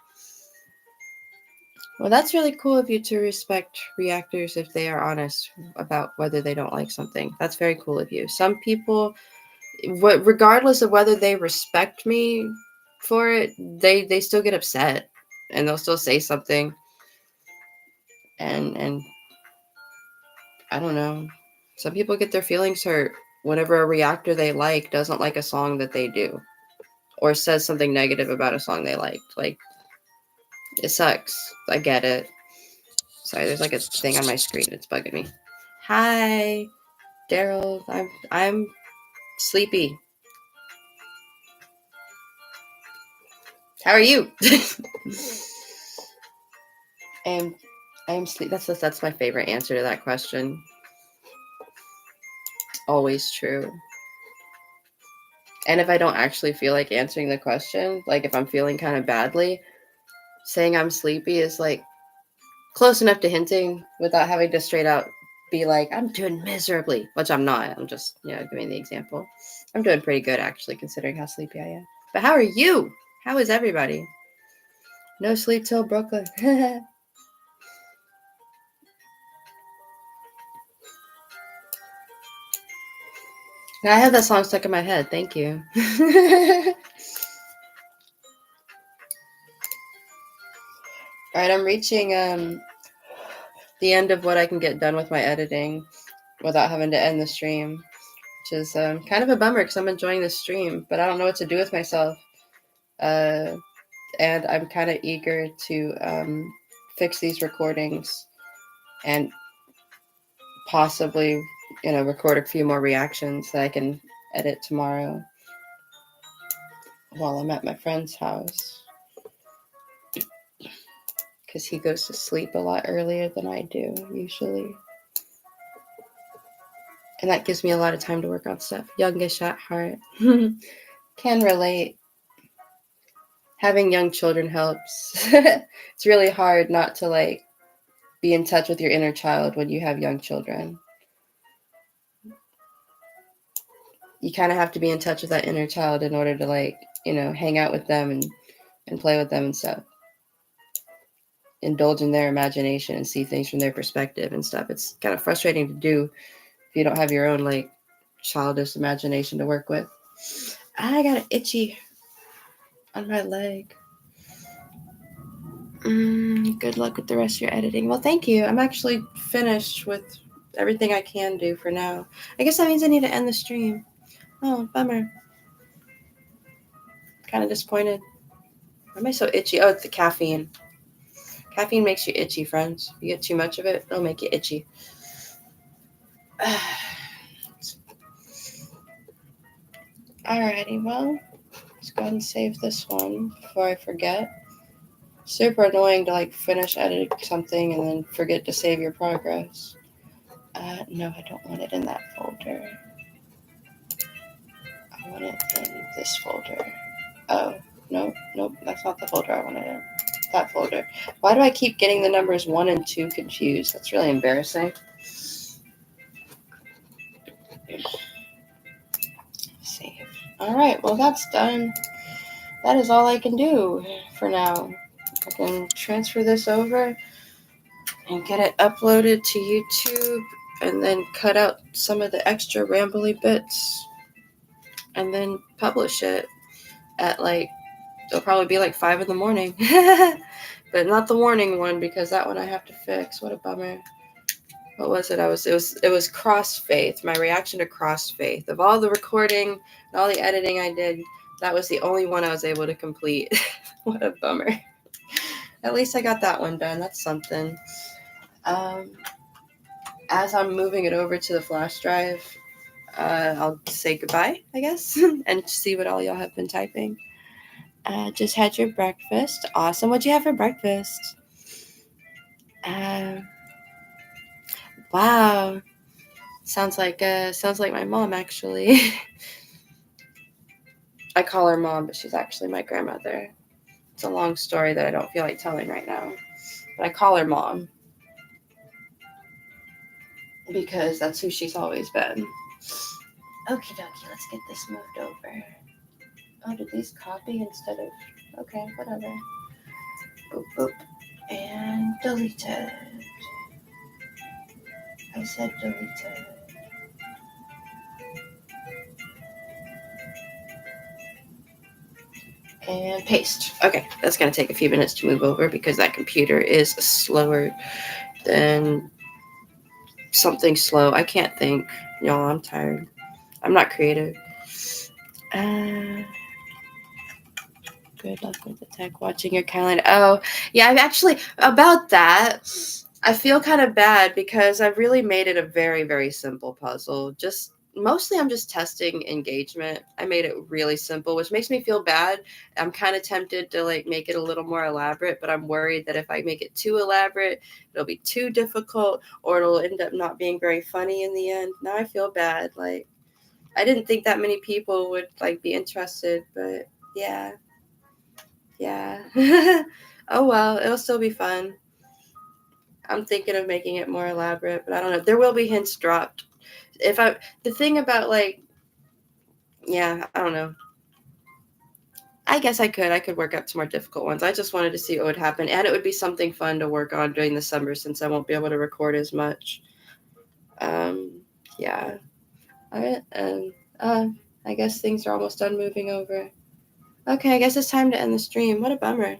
Well, that's really cool of you to respect reactors if they are honest about whether they don't like something. That's very cool of you. Some people, regardless of whether they respect me for it, they still get upset and they'll still say something. And I don't know. Some people get their feelings hurt whenever a reactor they like doesn't like a song that they do or says something negative about a song they liked. Like, it sucks. I get it. Sorry, there's like a thing on my screen. It's bugging me. Hi, Daryl. I'm sleepy. How are you? And I'm sleep. That's my favorite answer to that question. It's always true. And if I don't actually feel like answering the question, like if I'm feeling kind of badly, saying I'm sleepy is like close enough to hinting without having to straight out be like, I'm doing miserably, which I'm not. I'm just, giving the example. I'm doing pretty good, actually, considering how sleepy I am. But how are you? How is everybody? No sleep till Brooklyn. I have that song stuck in my head. Thank you. All right, I'm reaching the end of what I can get done with my editing without having to end the stream, which is kind of a bummer because I'm enjoying the stream, but I don't know what to do with myself. And I'm kind of eager to fix these recordings and possibly, record a few more reactions that I can edit tomorrow while I'm at my friend's house. Because he goes to sleep a lot earlier than I do, usually. And that gives me a lot of time to work on stuff. Youngish at heart. Can relate. Having young children helps. It's really hard not to, be in touch with your inner child when you have young children. You kind of have to be in touch with that inner child in order to, hang out with them and play with them and stuff. Indulge in their imagination and see things from their perspective and stuff. It's kind of frustrating to do if you don't have your own childish imagination to work with. I got an itchy on my leg. Good luck with the rest of your editing. Well, thank you. I'm actually finished with everything I can do for now. I guess that means I need to end the stream. Oh, bummer. Kind of disappointed. Why am I so itchy? Oh, it's the caffeine. Caffeine makes you itchy, friends. If you get too much of it, it'll make you itchy. Alrighty, well, let's go ahead and save this one before I forget. Super annoying to finish editing something and then forget to save your progress. No, I don't want it in that folder. I want it in this folder. Oh, nope, that's not the folder I wanted in. That folder. Why do I keep getting the numbers 1 and 2 confused? That's really embarrassing. Save. Alright, well that's done. That is all I can do for now. I can transfer this over and get it uploaded to YouTube and then cut out some of the extra rambly bits and then publish it at it'll probably be 5 in the morning. But not the warning one because that one I have to fix. What a bummer. What was it? It was Cross Faith, my reaction to Cross Faith. Of all the recording and all the editing I did, that was the only one I was able to complete. What a bummer. At least I got that one done. That's something. As I'm moving it over to the flash drive, I'll say goodbye, I guess, and see what all y'all have been typing. Just had your breakfast. Awesome. What'd you have for breakfast? Wow. Sounds like my mom, actually. I call her mom, but she's actually my grandmother. It's a long story that I don't feel like telling right now. But I call her mom because that's who she's always been. Okie dokie, let's get this moved over. Oh, did these copy instead of... Okay, whatever. Boop, boop. And deleted. I said deleted. And paste. Okay, that's going to take a few minutes to move over because that computer is slower than something slow. I can't think. Y'all, I'm tired. I'm not creative. Good luck with the tech. Watching your calendar. Oh, yeah, I've actually, about that, I feel kind of bad because I've really made it a very, very simple puzzle. Mostly I'm just testing engagement. I made it really simple, which makes me feel bad. I'm kind of tempted to make it a little more elaborate, but I'm worried that if I make it too elaborate, it'll be too difficult or it'll end up not being very funny in the end. Now I feel bad. I didn't think that many people would be interested, but yeah. Oh well, it'll still be fun. I'm thinking of making it more elaborate, but I don't know. There will be hints dropped. The thing about like, yeah, I don't know. I guess I could work up some more difficult ones. I just wanted to see what would happen, and it would be something fun to work on during the summer since I won't be able to record as much. Yeah. All right, and I guess things are almost done moving over. Okay, I guess it's time to end the stream. What a bummer.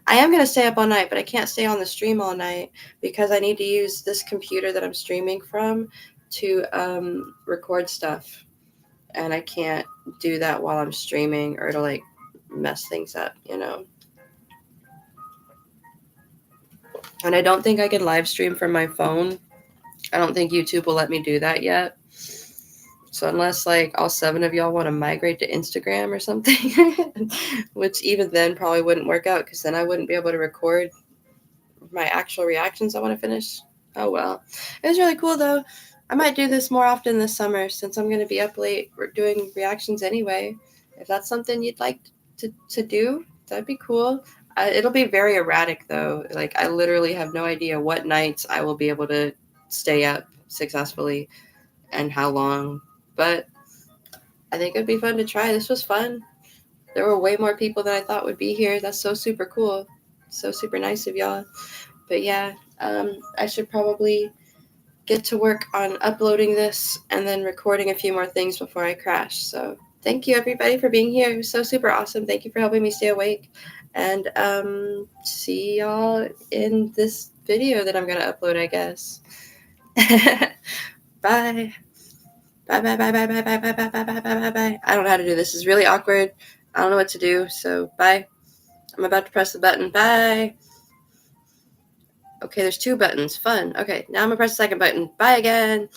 I am going to stay up all night, but I can't stay on the stream all night because I need to use this computer that I'm streaming from to record stuff. And I can't do that while I'm streaming or it'll like mess things up, you know? And I don't think I can live stream from my phone. I don't think YouTube will let me do that yet. So unless like all 7 of y'all want to migrate to Instagram or something, which even then probably wouldn't work out because then I wouldn't be able to record my actual reactions I want to finish. Oh well. It was really cool though. I might do this more often this summer since I'm going to be up late doing reactions anyway. If that's something you'd like to do, that'd be cool. It'll be very erratic though. Like I literally have no idea what nights I will be able to stay up successfully and how long. But I think it'd be fun to try. This was fun. There were way more people than I thought would be here. That's so super cool. So super nice of y'all. But yeah, I should probably get to work on uploading this and then recording a few more things before I crash. So thank you everybody for being here. It was so super awesome. Thank you for helping me stay awake. And see y'all in this video that I'm going to upload, I guess. Bye. Bye, bye, bye, bye, bye, bye, bye, bye, bye, bye, bye, bye. I don't know how to do this. It's really awkward. I don't know what to do. So bye. I'm about to press the button. Bye. Okay, there's 2 buttons. Fun. Okay, now I'm going to press the second button. Bye again.